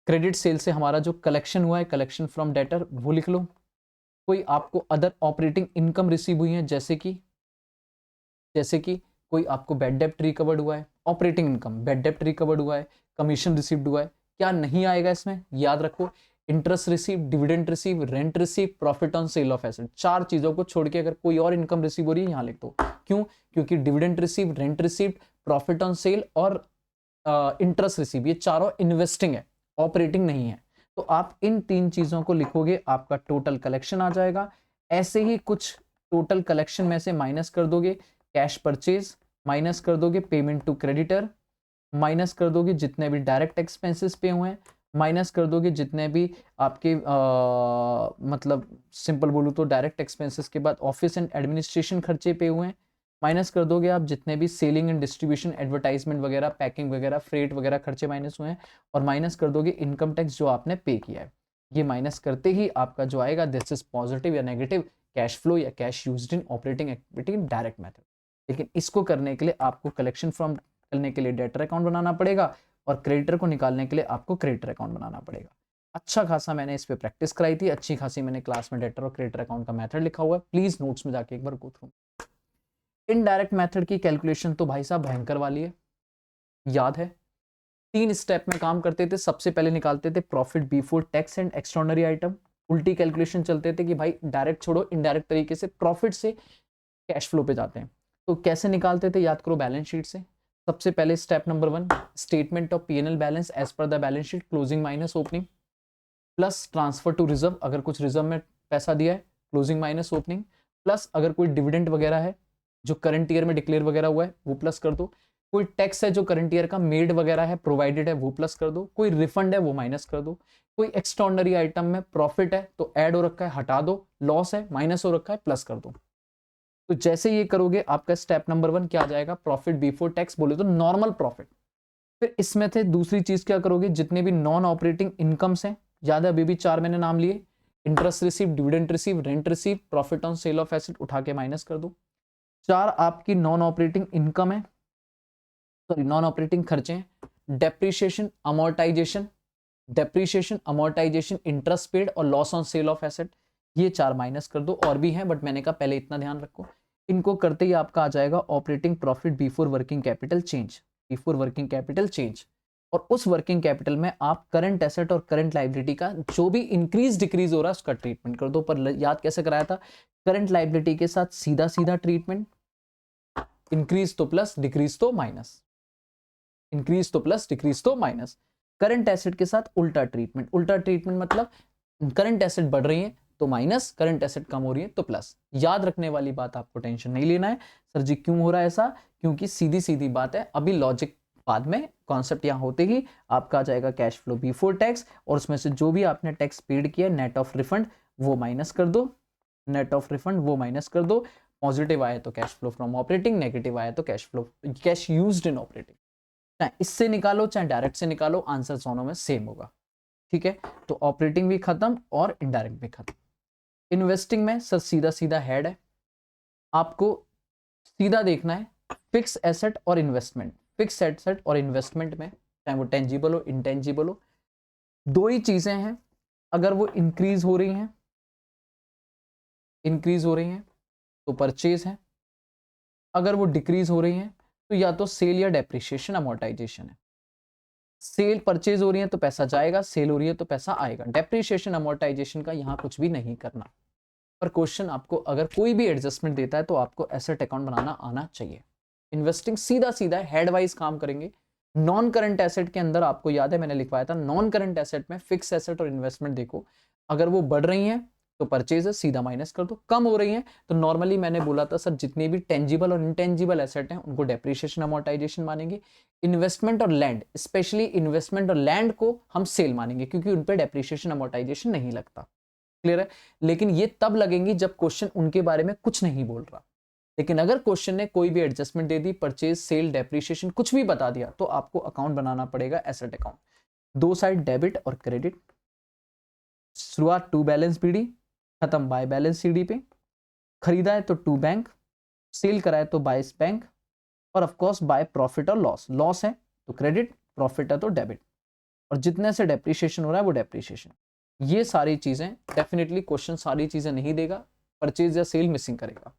क्रेडिट सेल से हमारा जो कलेक्शन हुआ है, कलेक्शन फ्रॉम डेटर, वो लिख लो, कोई आपको अदर ऑपरेटिंग इनकम रिसीव हुई है जैसे कि कोई आपको बैड डेप्ट रिकवर्ड हुआ है, ऑपरेटिंग इनकम, बैड डेप्ट रिकवर्ड हुआ है, कमीशन रिसीव्ड हुआ है, क्या नहीं आएगा इसमें? याद रखो, interest receive, dividend receive, rent receive, profit on sale of asset, 4 चीजों को छोड़ के अगर कोई और इनकम रिसीव हो रही है यहां लिख दो। क्यों? क्योंकि dividend receive, rent receive, profit on cell और इंटरेस्ट रिसीव, ये चारों इन्वेस्टिंग है, ऑपरेटिंग नहीं है। तो आप इन 3 चीजों को लिखोगे, आपका टोटल कलेक्शन आ जाएगा। ऐसे ही कुछ टोटल कलेक्शन में से माइनस कर दोगे कैश परचेज, माइनस कर दोगे पेमेंट टू क्रेडिटर, माइनस कर दोगे जितने भी डायरेक्ट एक्सपेंसेस पे हुए हैं, माइनस कर दोगे जितने भी आपके मतलब सिंपल बोलूँ तो डायरेक्ट एक्सपेंसेस के बाद ऑफिस एंड एडमिनिस्ट्रेशन खर्चे पे हुए हैं, माइनस कर दोगे आप जितने भी सेलिंग एंड डिस्ट्रीब्यूशन, एडवर्टाइजमेंट वगैरह, पैकिंग वगैरह, फ्रेट वगैरह खर्चे माइनस हुए हैं, और माइनस कर दोगे इनकम टैक्स जो आपने पे किया है। ये माइनस करते ही आपका जो आएगा दिस इज पॉजिटिव या नेगेटिव कैश फ्लो या cash used in operating activity direct method. लेकिन इसको करने के लिए आपको कलेक्शन फ्रॉम करने के लिए डेटर अकाउंट बनाना पड़ेगा, और क्रेडिटर को निकालने के लिए आपको क्रेडिटर अकाउंट बनाना पड़ेगा। अच्छा खासा मैंने इस पे प्रैक्टिस कराई थी, अच्छी खासी मैंने क्लास में डेटर और क्रेडिटर अकाउंट का मेथड लिखा हुआ है, प्लीज नोट्स में जाके एक बार गो थ्रू। इनडायरेक्ट मेथड की कैलकुलेशन तो भाई साहब भयंकर वाली है, याद है 3 स्टेप में काम करते थे। सबसे पहले निकालते थे profit before tax and extraordinary item, उल्टी कैलकुलेशन चलते थे कि भाई डायरेक्ट छोड़ो, इनडायरेक्ट तरीके से प्रॉफिट से कैश फ्लो पे जाते हैं। तो कैसे निकालते थे? याद करो बैलेंस शीट से। सबसे पहले step number 1, statement of PNL balance as per the balance sheet, closing minus opening, plus transfer to reserve, अगर कुछ रिजर्व में पैसा दिया है, क्लोजिंग माइनस ओपनिंग, प्लस अगर कोई डिविडेंड वगैरह है जो करंट ईयर में डिक्लेयर वगैरह हुआ है वो प्लस कर दो, कोई टैक्स है जो करंट ईयर का मेड वगैरह है, प्रोवाइडेड है, वो प्लस कर दो, कोई रिफंड है वो माइनस कर दो, कोई एक्स्ट्राऑर्डिनरी आइटम में प्रॉफिट है तो ऐड हो रखा है हटा दो, लॉस है माइनस हो रखा है प्लस कर दो। तो जैसे ये करोगे आपका स्टेप नंबर 1 क्या आ जाएगा, प्रॉफिट बिफोर टैक्स बोले तो नॉर्मल प्रॉफिट। फिर इसमें थे दूसरी चीज क्या करोगे, जितने भी नॉन ऑपरेटिंग इनकम्स हैं, याद है अभी भी 4 मैंने नाम लिए, interest receive, dividend receive, rent receive, profit on sale of asset, उठा के माइनस कर दो। 4 आपकी नॉन ऑपरेटिंग इनकम है, सॉरी नॉन ऑपरेटिंग खर्चे हैं, depreciation, amortisation, depreciation, amortisation, interest paid और loss on sale of asset, ये 4 माइनस कर दो। और भी हैं बट मैंने कहा पहले इतना ध्यान रखो। इनको करते ही आपका आ जाएगा operating profit before working capital change, before working capital change. और उस वर्किंग कैपिटल में आप करंट एसेट और करंट लाइबिलिटी का जो भी इंक्रीज डिक्रीज हो रहा है उसका ट्रीटमेंट कर दो। पर याद कैसे कराया था, करंट लाइबिलिटी के साथ सीधा सीधा ट्रीटमेंट, इंक्रीज तो प्लस, डिक्रीज तो माइनस, इंक्रीज तो प्लस, डिक्रीज तो माइनस। करंट एसेट के साथ उल्टा ट्रीटमेंट, उल्टा ट्रीटमेंट मतलब करंट एसेट बढ़ रही है तो माइनस, करंट एसेट कम हो रही है तो प्लस। याद रखने वाली बात, आपको टेंशन नहीं लेना है सर जी क्यों हो रहा है ऐसा, क्योंकि सीधी सीधी बात है, अभी लॉजिक बाद में, कॉन्सेप्ट यहां होते ही आपका आ जाएगा कैश फ्लो बिफोर टैक्स, और उसमें से जो भी आपने टैक्स पेड किया नेट ऑफ रिफंड वो माइनस कर दो, नेट ऑफ रिफंड वो माइनस कर दो। पॉजिटिव आया तो cash flow from operating, negative आया तो cash flow, cash used in operating. चाहे इससे निकालो चाहे डायरेक्ट से निकालो, आंसर दोनों में सेम होगा। ठीक है, तो ऑपरेटिंग भी खत्म और इनडायरेक्ट भी खत्म। इन्वेस्टिंग में सर सीधा सीधा हेड है, आपको सीधा देखना है फिक्स एसेट और इन्वेस्टमेंट, फिक्स एसेट और इन्वेस्टमेंट में चाहे वो टेंजिबल हो इंटेंजिबल हो, दो ही चीजें हैं, अगर वो इंक्रीज हो रही हैं, इंक्रीज हो रही हैं तो परचेज है, अगर वो डिक्रीज हो रही हैं तो या तो सेल या डेप्रिसिएशन अमोर्टाइजेशन है। सेल परचेज हो रही है तो पैसा जाएगा, सेल हो रही है तो पैसा आएगा, डेप्रिसिएशन अमोर्टाइजेशन का यहाँ कुछ भी नहीं करना। पर क्वेश्चन आपको अगर कोई भी एडजस्टमेंट देता है तो आपको एसेट अकाउंट बनाना आना चाहिए। इन्वेस्टिंग सीधा सीधा हेड वाइज काम करेंगे। नॉन करंट एसेट के अंदर आपको याद है मैंने लिखवाया था, नॉन करंट एसेट में फिक्स एसेट और इन्वेस्टमेंट देखो, अगर वो बढ़ रही हैं तो परचेज है सीधा माइनस कर दो, कम हो रही हैं तो नॉर्मली मैंने बोला था सर जितनी भी टेंजिबल और इनटेंजिबल एसेट हैं उनको डेप्रिसिएशन अमोर्टाइजेशन मानेंगे। इन्वेस्टमेंट और लैंड, स्पेशली इन्वेस्टमेंट और लैंड को हम सेल मानेंगे क्योंकि उन पर डेप्रिसिएशन अमोर्टाइजेशन नहीं लगता। क्लियर है, लेकिन ये तब लगेंगी जब क्वेश्चन उनके बारे में कुछ नहीं बोल रहा। लेकिन अगर क्वेश्चन ने कोई भी एडजस्टमेंट दे दी, परचेज सेल डेप्रिसिएशन कुछ भी बता दिया, तो आपको अकाउंट बनाना पड़ेगा एसेट अकाउंट। दो साइड डेबिट और क्रेडिट, शुरुआत टू बैलेंस बीडी, खत्म बाय बैलेंस सीडी पे, खरीदा है तो टू बैंक, सेल करा है तो बाय बैंक, और ऑफ कोर्स बाय प्रॉफिट और लॉस, लॉस है तो क्रेडिट, प्रॉफिट है तो डेबिट, और जितने से डेप्रिसिएशन हो रहा है वो डेप्रिसिएशन। ये सारी चीजें डेफिनेटली क्वेश्चन सारी चीजें नहीं देगा, परचेज या सेल मिसिंग करेगा।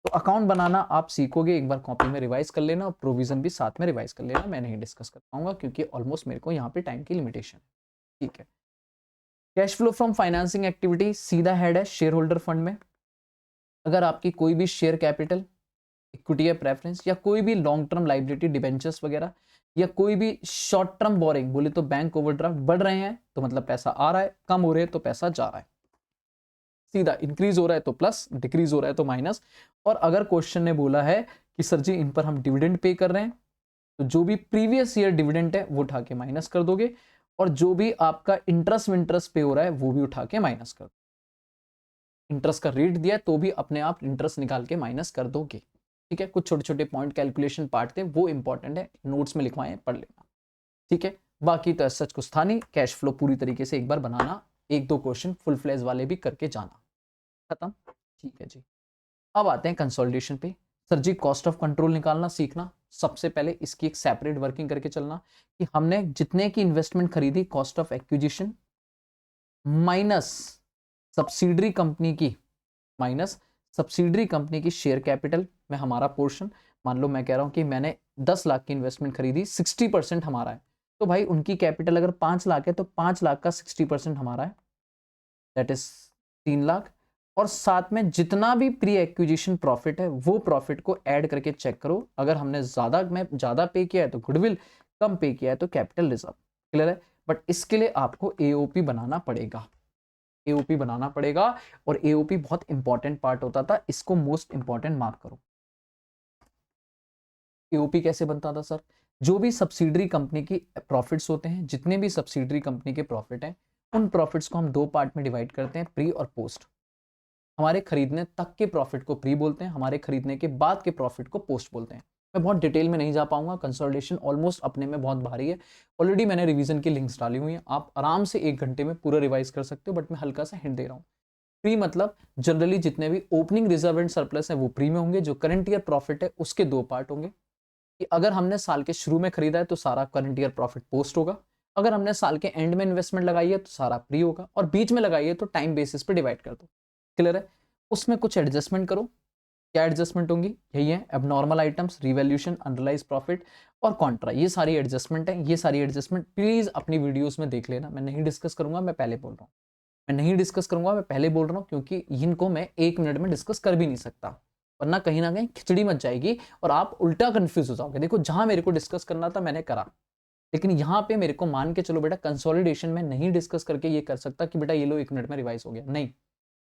तो अकाउंट बनाना आप सीखोगे, एक बार कॉपी में रिवाइज कर लेना और प्रोविजन भी साथ में रिवाइज कर लेना, मैं नहीं डिस्कस कर पाऊंगा क्योंकि ऑलमोस्ट मेरे को यहाँ पे टाइम की लिमिटेशन है। ठीक है, cash flow from financing activity सीधा हेड है शेयर होल्डर फंड में। अगर आपकी कोई भी शेयर कैपिटल, इक्विटी या प्रेफरेंस, या कोई भी लॉन्ग टर्म लाइबिलिटी डिबेंचर्स वगैरह, या कोई भी शॉर्ट टर्म बोरिंग बोले तो बैंक ओवरड्राफ्ट बढ़ रहे हैं तो मतलब पैसा आ रहा है, कम हो रहे हैं तो पैसा जा रहा है, सीधा इंक्रीज हो रहा है तो प्लस, डिक्रीज हो रहा है तो माइनस। और अगर क्वेश्चन ने बोला है कि सर जी इन पर हम डिविडेंड पे कर रहे हैं, तो जो भी प्रीवियस ईयर डिविडेंड है वो उठा के माइनस कर दोगे, और जो भी आपका इंटरेस्ट पे हो रहा है वो भी उठा के माइनस कर दो। इंटरेस्ट का रेट दिया है तो भी अपने आप इंटरेस्ट निकाल के माइनस कर दोगे। ठीक है, कुछ छोटे छोटे पॉइंट कैलकुलेशन पार्ट थे वो इंपॉर्टेंट है, नोट्स में लिखवाए पढ़ लेना। ठीक है, बाकी तो सच कुछ था नहीं, कैश फ्लो पूरी तरीके से एक बार बनाना, एक दो क्वेश्चन फुल फ्लैश वाले भी करके जाना, खत्म। ठीक है जी, अब आते हैं कंसोलिडेशन पे। Sir ji cost of control निकालना सीखना, सबसे पहले इसकी एक सेपरेट वर्किंग करके चलना कि हमने जितने की इन्वेस्टमेंट खरीदी, cost of acquisition minus subsidiary company की, माइनस सब्सिडरी कंपनी की शेयर कैपिटल में हमारा पोर्शन, मान लो मैं कह रहा हूं कि मैंने 10 लाख की इन्वेस्टमेंट खरीदी, 60% हमारा है, तो भाई उनकी कैपिटल अगर 5 लाख है तो 5 लाख का 60% हमारा है, दैट इज 3 लाख। और साथ में जितना भी प्री एक्विजिशन प्रॉफिट है वो प्रॉफिट को ऐड करके चेक करो, अगर हमने ज्यादा पे किया है तो गुडविल, कम पे किया है तो कैपिटल रिजर्व। क्लियर है, बट इसके लिए आपको एओपी बनाना पड़ेगा, एओपी बनाना पड़ेगा, और एओपी बहुत इंपॉर्टेंट पार्ट होता था, इसको मोस्ट इंपॉर्टेंट मार्क करो। एओपी कैसे बनता था सर, जो भी सब्सिडरी कंपनी की प्रॉफिट्स होते हैं, जितने भी सब्सिडरी कंपनी के प्रॉफिट हैं, उन प्रॉफिट्स को हम दो पार्ट में डिवाइड करते हैं, प्री और पोस्ट। हमारे खरीदने तक के प्रॉफिट को प्री बोलते हैं, हमारे खरीदने के बाद के प्रॉफिट को पोस्ट बोलते हैं। मैं बहुत डिटेल में नहीं जा पाऊंगा, कंसोलिडेशन ऑलमोस्ट अपने में बहुत भारी है। ऑलरेडी मैंने रिवीजन की लिंक्स डाली हुई हैं, आप आराम से 1 घंटे में पूरा रिवाइज कर सकते हो, बट मैं हल्का सा हिंट दे रहा हूँ। प्री मतलब जनरली जितने भी ओपनिंग रिजर्व एंड सरप्लस है वो प्री में होंगे, जो करंट ईयर प्रॉफिट है उसके 2 पार्ट होंगे कि अगर हमने साल के शुरू में खरीदा है तो सारा करंट ईयर प्रॉफिट पोस्ट होगा, अगर हमने साल के एंड में इन्वेस्टमेंट लगाई है तो सारा प्री होगा, और बीच में लगाई है तो टाइम बेसिस पे डिवाइड कर दो। क्लियर है? उसमें कुछ एडजस्टमेंट करो। क्या एडजस्टमेंट होंगी? यही है, abnormal items, revaluation, unrealised profit और कॉन्ट्रा, ये सारी एडजस्टमेंट है। ये सारी एडजस्टमेंट प्लीज अपनी वीडियोस में देख लेना, मैं नहीं डिस्कस करूंगा, मैं पहले बोल रहा हूँ, मैं नहीं डिस्कस करूंगा, मैं पहले बोल रहा हूँ, क्योंकि इनको मैं 1 मिनट में डिस्कस कर भी नहीं सकता, वरना कहीं ना कहीं खिचड़ी मच जाएगी और आप उल्टा कंफ्यूज हो जाओगे। देखो, जहां मेरे को डिस्कस करना था मैंने करा, लेकिन यहाँ पे मेरे को मान के चलो बेटा, कंसोलिडेशन में नहीं डिस्कस करके ये कर सकता कि बेटा ये लो 1 मिनट में रिवाइज हो गया, नहीं,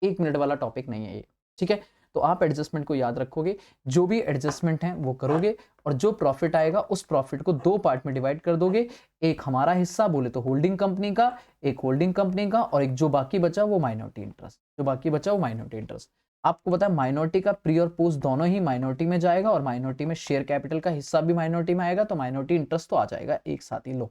1 मिनट वाला टॉपिक नहीं है ये। ठीक है? तो आप एडजस्टमेंट को याद रखोगे, जो भी एडजस्टमेंट है वो करोगे, और जो प्रॉफिट आएगा उस प्रॉफिट को 2 पार्ट में डिवाइड कर दोगे। एक हमारा हिस्सा बोले तो होल्डिंग कंपनी का, एक होल्डिंग कंपनी का, और एक जो बाकी बचा वो माइनॉरिटी इंटरेस्ट, जो बाकी बचा वो माइनॉरिटी इंटरेस्ट। आपको पता है माइनॉरिटी का प्री और पोस्ट दोनों ही माइनॉरिटी में जाएगा, और माइनॉरिटी में शेयर कैपिटल का हिस्सा भी माइनॉरिटी में आएगा, तो माइनॉरिटी इंटरेस्ट तो आ जाएगा एक साथ ही। लो,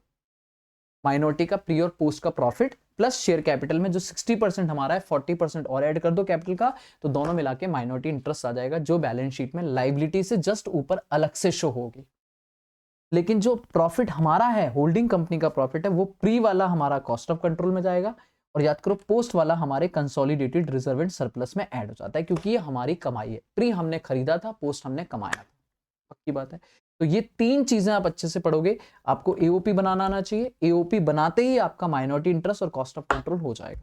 माइनॉरिटी का प्री और पोस्ट का प्रॉफिट प्लस शेयर कैपिटल में जो 60% हमारा है, 40% और ऐड कर दो कैपिटल का, तो दोनों मिला के माइनॉरिटी इंटरेस्ट आ जाएगा, जो बैलेंस शीट में लाइबिलिटी से जस्ट ऊपर अलग से शो होगी। लेकिन जो प्रॉफिट हमारा है, होल्डिंग कंपनी का प्रॉफिट है, वो प्री वाला हमारा कॉस्ट ऑफ कंट्रोल में जाएगा, और याद करो पोस्ट वाला हमारे कंसोलिडेटेड रिजर्व एंड सरप्लस में ऐड हो जाता है, क्योंकि ये हमारी कमाई है। प्री हमने खरीदा था, पोस्ट हमने कमाया था, पक्की बात है। तो ये 3 चीजें आप अच्छे से पढ़ोगे, आपको एओपी बनाना आना चाहिए, एओपी बनाते ही आपका माइनॉरिटी इंटरेस्ट और कॉस्ट ऑफ कंट्रोल हो जाएगा।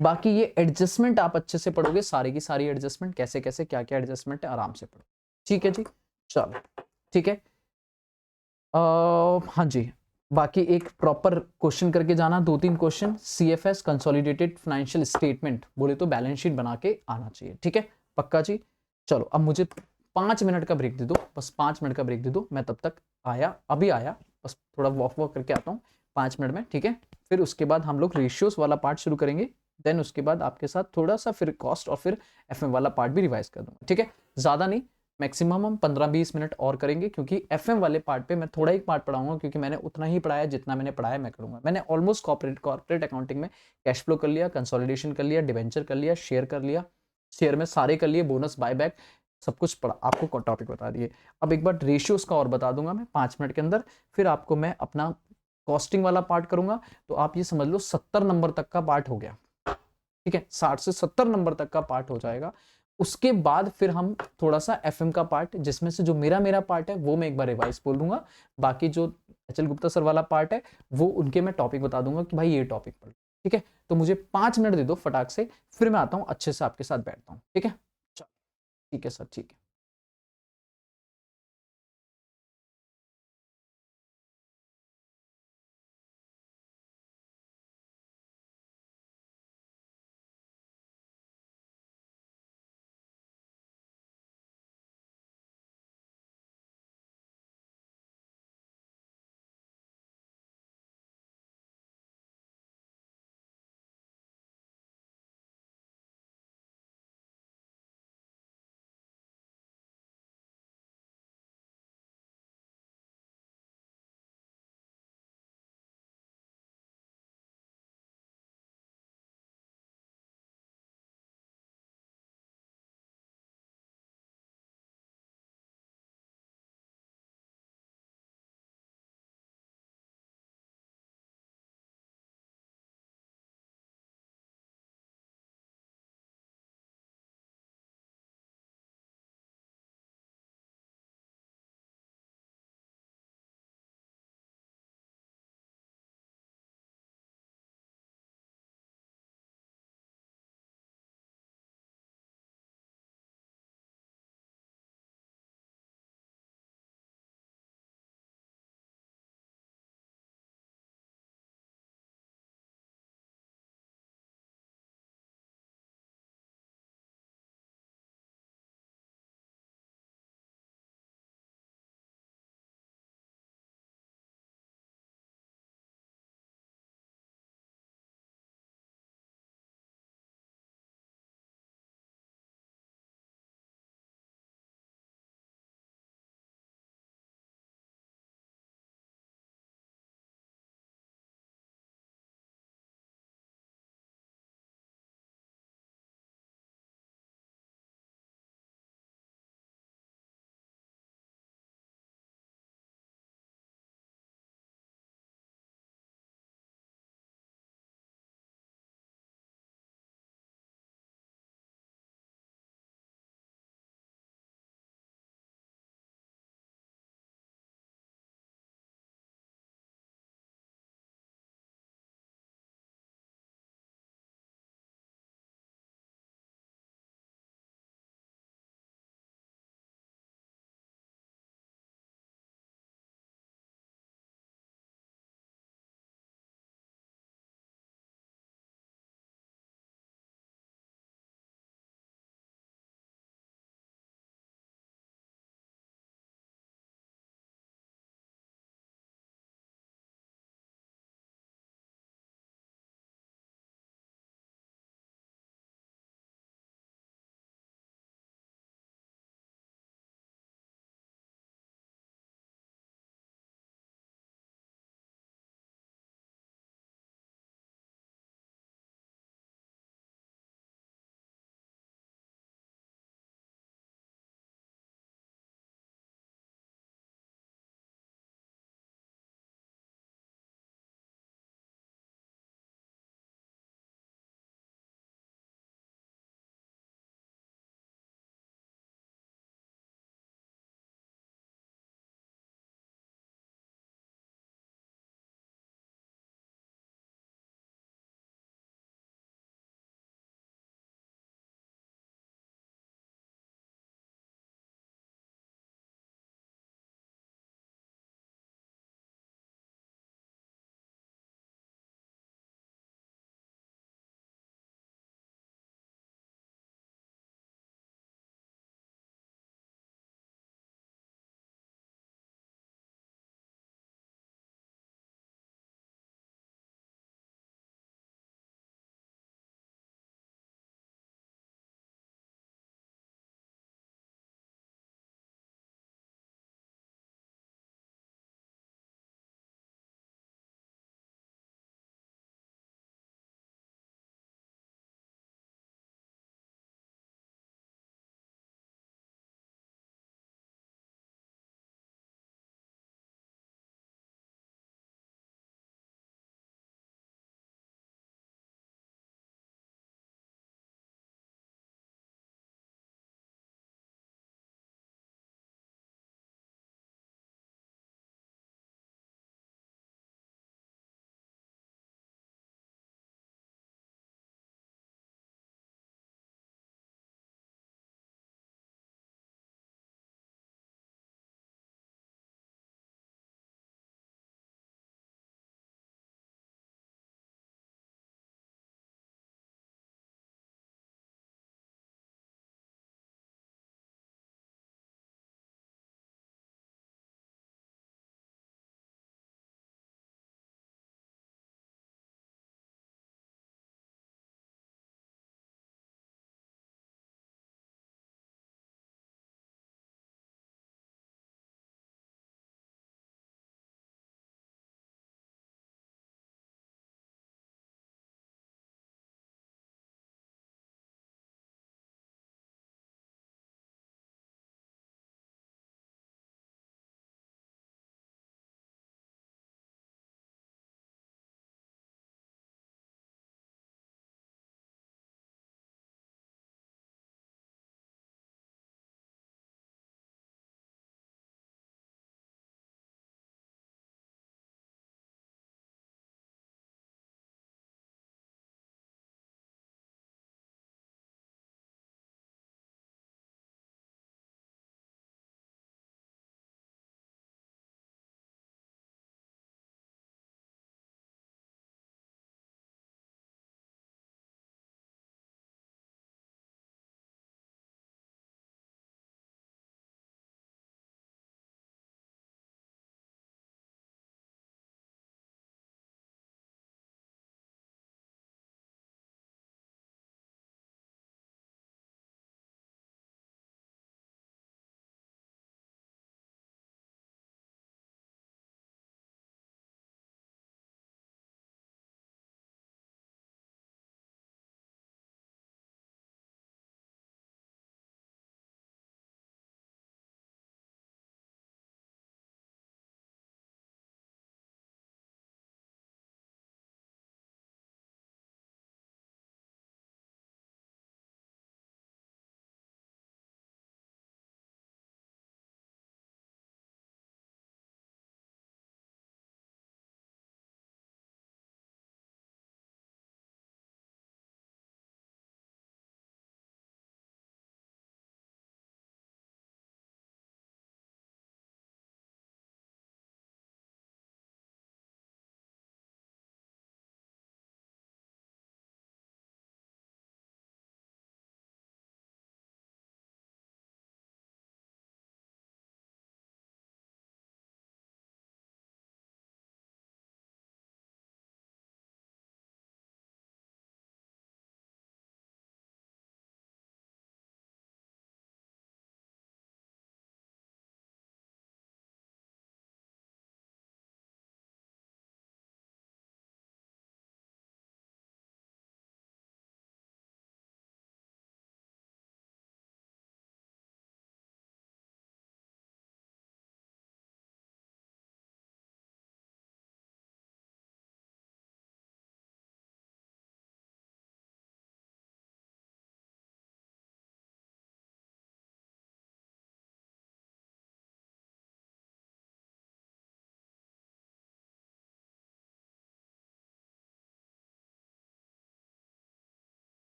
बाकी ये एडजस्टमेंट आप अच्छे से पढ़ोगे, सारी की सारी एडजस्टमेंट, कैसे कैसे क्या क्या एडजस्टमेंट है, आराम से पढ़ो। ठीक है जी, चलो ठीक है। हाँ जी, बाकी एक प्रॉपर क्वेश्चन करके जाना, 2-3 question. CFS consolidated financial statement बोले तो बैलेंस शीट बना के आना चाहिए, ठीक है? पक्का जी। चलो अब मुझे 5 मिनट का ब्रेक दे दो, बस 5 मिनट का ब्रेक दे दो, मैं तब तक आया, अभी आया, बस थोड़ा वॉक करके आता हूँ 5 मिनट में, ठीक है? फिर उसके बाद हम लोग रेशियोज वाला पार्ट शुरू करेंगे, देन उसके बाद आपके साथ थोड़ा सा फिर कॉस्ट और फिर एफएम वाला पार्ट भी रिवाइज कर दूंगा, ठीक है? ज्यादा नहीं, मैक्सिमम हम 15-20 मिनट और करेंगे, क्योंकि एफएम वाले पार्ट पे मैं थोड़ा ही पार्ट पढ़ाऊंगा, क्योंकि मैंने उतना ही पढ़ाया जितना मैंने पढ़ाया मैं करूंगा। मैंने ऑलमोस्ट कॉर्पोरेट अकाउंटिंग में कैश फ्लो कर लिया, कंसोलिडेशन कर लिया, डिवेंचर कर लिया, शेयर कर लिया, शेयर में सारे कर लिए, बोनस बायबैक सब कुछ पढ़ा, आपको टॉपिक बता दिए। अब एक बार रेशियोज का और बता दूंगा मैं 5 मिनट के अंदर, फिर आपको मैं अपना कॉस्टिंग वाला पार्ट करूंगा। तो आप ये समझ लो 70 नंबर तक का पार्ट हो गया, ठीक है? 60 से 70 नंबर तक का पार्ट हो जाएगा। उसके बाद फिर हम थोड़ा सा एफएम का पार्ट, जिसमें से जो मेरा पार्ट है वो मैं एक बार रिवाइज बोल दूंगा, बाकी जो अचल गुप्ता सर वाला पार्ट है वो उनके मैं टॉपिक बता दूंगा कि भाई ये टॉपिक पढ़, ठीक है? तो मुझे 5 मिनट दे दो फटाक से, फिर मैं आता हूं, अच्छे से आपके साथ बैठता हूं, ठीक है? चलो ठीक है सर, ठीक है।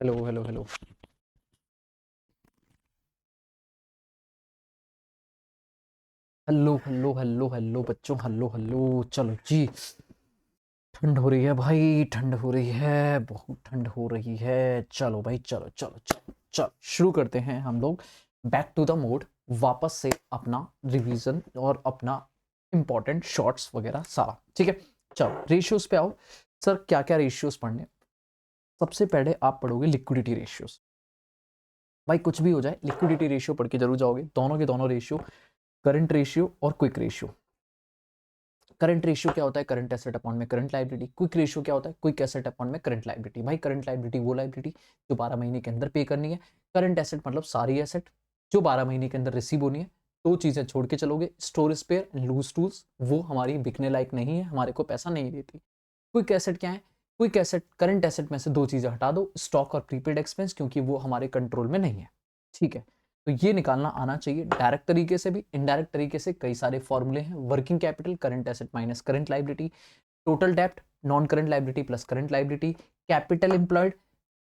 Hello hello hello. Hello hello hello hello बच्चों, हेलो हेलो। चलो जी, ठंड हो रही है भाई, ठंड हो रही है, बहुत ठंड हो रही है। चलो भाई, चलो चलो चलो चलो शुरू करते हैं हम लोग। बैक टू द मोड, वापस से अपना रिवीजन और अपना इंपॉर्टेंट शॉर्ट्स वगैरह सारा, ठीक है। चलो रेशियोज पे आओ। सर क्या क्या रेशियोज पढ़ने? सबसे पहले आप पढ़ोगे लिक्विडिटी रेशियोज। भाई कुछ भी हो जाए, लिक्विडिटी रेशियो पढ़ के जरूर जाओगे। दोनों के दोनों रेशियो, करंट रेशियो और क्विक रेशियो। करंट रेशियो क्या होता है? करंट एसेट अपॉन में करंट लाइबिलिटी। क्विक रेशियो क्या होता है? क्विक एसेट अपॉन में करंट लाइबिलिटी। भाई करंट लाइबिलिटी वो लाइबिलिटी जो 12 महीने के अंदर पे करनी है। करंट एसेट मतलब सारी एसेट जो 12 महीने के अंदर रिसीव होनी है। दो चीजें छोड़ के चलोगे, store spare and loose tools, वो हमारी बिकने लायक नहीं है, हमारे को पैसा नहीं देती। क्विक एसेट क्या है? क्विक एसेट, करंट एसेट में से दो चीजें हटा दो, स्टॉक और प्रीपेड एक्सपेंस, क्योंकि वो हमारे कंट्रोल में नहीं है, ठीक है। तो ये निकालना आना चाहिए डायरेक्ट तरीके से भी, इनडायरेक्ट तरीके से कई सारे फॉर्मूले हैं। Working capital, current asset minus current liability. Total डेप्ट, non current liability plus current liability. Capital employed,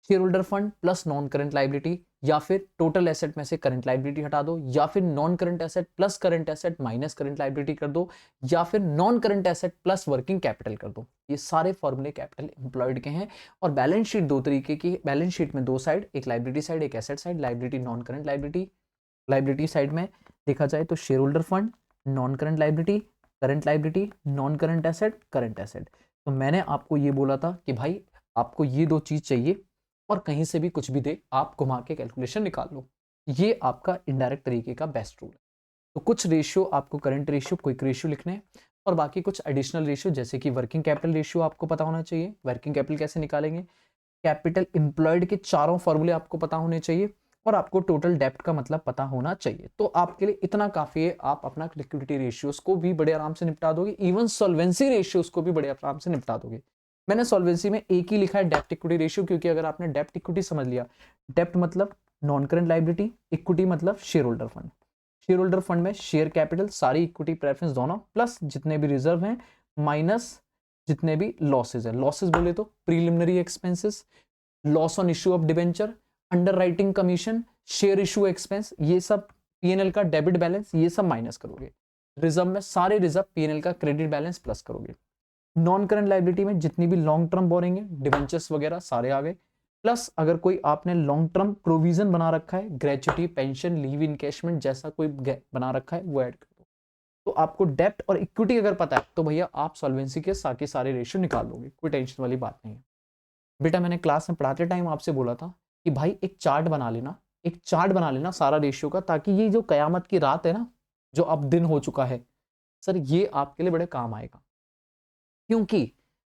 shareholder fund plus non current liability. या फिर टोटल एसेट में से करंट लाइबिलिटी हटा दो, या फिर non current asset plus current asset minus current liability कर दो, या फिर non current asset plus working capital कर दो। ये सारे फॉर्मूले कैपिटल एम्प्लॉयड के हैं। और बैलेंस शीट दो तरीके की, बैलेंस शीट में दो साइड, एक लाइबिलिटी साइड एक asset side. Liability non current liability, liability side में देखा जाए तो share holder fund, non current liability, current liability, non current asset, current asset. तो मैंने आपको ये बोला था कि भाई आपको ये दो चीज चाहिए और कहीं से भी कुछ भी दे, आप घुमा के कैलकुलेशन निकाल लो। ये आपका इनडायरेक्ट तरीके का बेस्ट रूल है। तो कुछ रेशियो आपको करंट रेशियो, क्विक रेशियो लिखने हैं, और बाकी कुछ एडिशनल रेशियो जैसे कि वर्किंग कैपिटल रेशियो आपको पता होना चाहिए। वर्किंग कैपिटल कैसे निकालेंगे? कैपिटल एम्प्लॉयड के चारों फॉर्मूले आपको पता होने चाहिए, और आपको टोटल डेप्ट का मतलब पता होना चाहिए। तो आपके लिए इतना काफी है, आप अपना लिक्विडिटी रेशियोज को भी बड़े आराम से निपटा दोगे, इवन सॉल्वेंसी रेशियोज को भी बड़े आराम से निपटा दोगे। मैंने सॉल्वेंसी में एक ही लिखा है, डेप्ट इक्विटी रेशियो, क्योंकि अगर आपने डेप्ट इक्विटी समझ लिया, डेप्ट मतलब नॉन करंट लाइबिलिटी, इक्विटी मतलब share holder fund. Share holder fund में शेयर कैपिटल, सारी इक्विटी प्रेफरेंस दोनों, प्लस जितने भी रिजर्व हैं, माइनस जितने भी लॉसेज है। लॉसेज बोले तो preliminary expenses, loss on issue of debenture, under writing commission, share issue expense, ये सब पीएनएल का डेबिट बैलेंस, ये सब माइनस करोगे। रिजर्व में सारे रिजर्व पीएनएल का क्रेडिट बैलेंस प्लस करोगे। नॉन करंट लाइबिलिटी में जितनी भी लॉन्ग टर्म बोरिंग है, डिबेंचर्स वगैरह सारे आ गए, प्लस अगर कोई आपने लॉन्ग टर्म प्रोविजन बना रखा है, ग्रेचुटी, पेंशन, लीव इनकैशमेंट जैसा कोई बना रखा है, वो ऐड कर दो। तो आपको डेप्ट और इक्विटी अगर पता है तो भैया आप सॉल्वेंसी के सारे रेशियो निकाल लोगे, कोई टेंशन वाली बात नहीं है। बेटा मैंने क्लास में पढ़ाते टाइम आपसे बोला था कि भाई एक चार्ट बना लेना, एक चार्ट बना लेना सारा रेशियो का, ताकि ये जो कयामत की रात है ना, जो अब दिन हो चुका है सर, ये आपके लिए बड़े काम आएगा। क्योंकि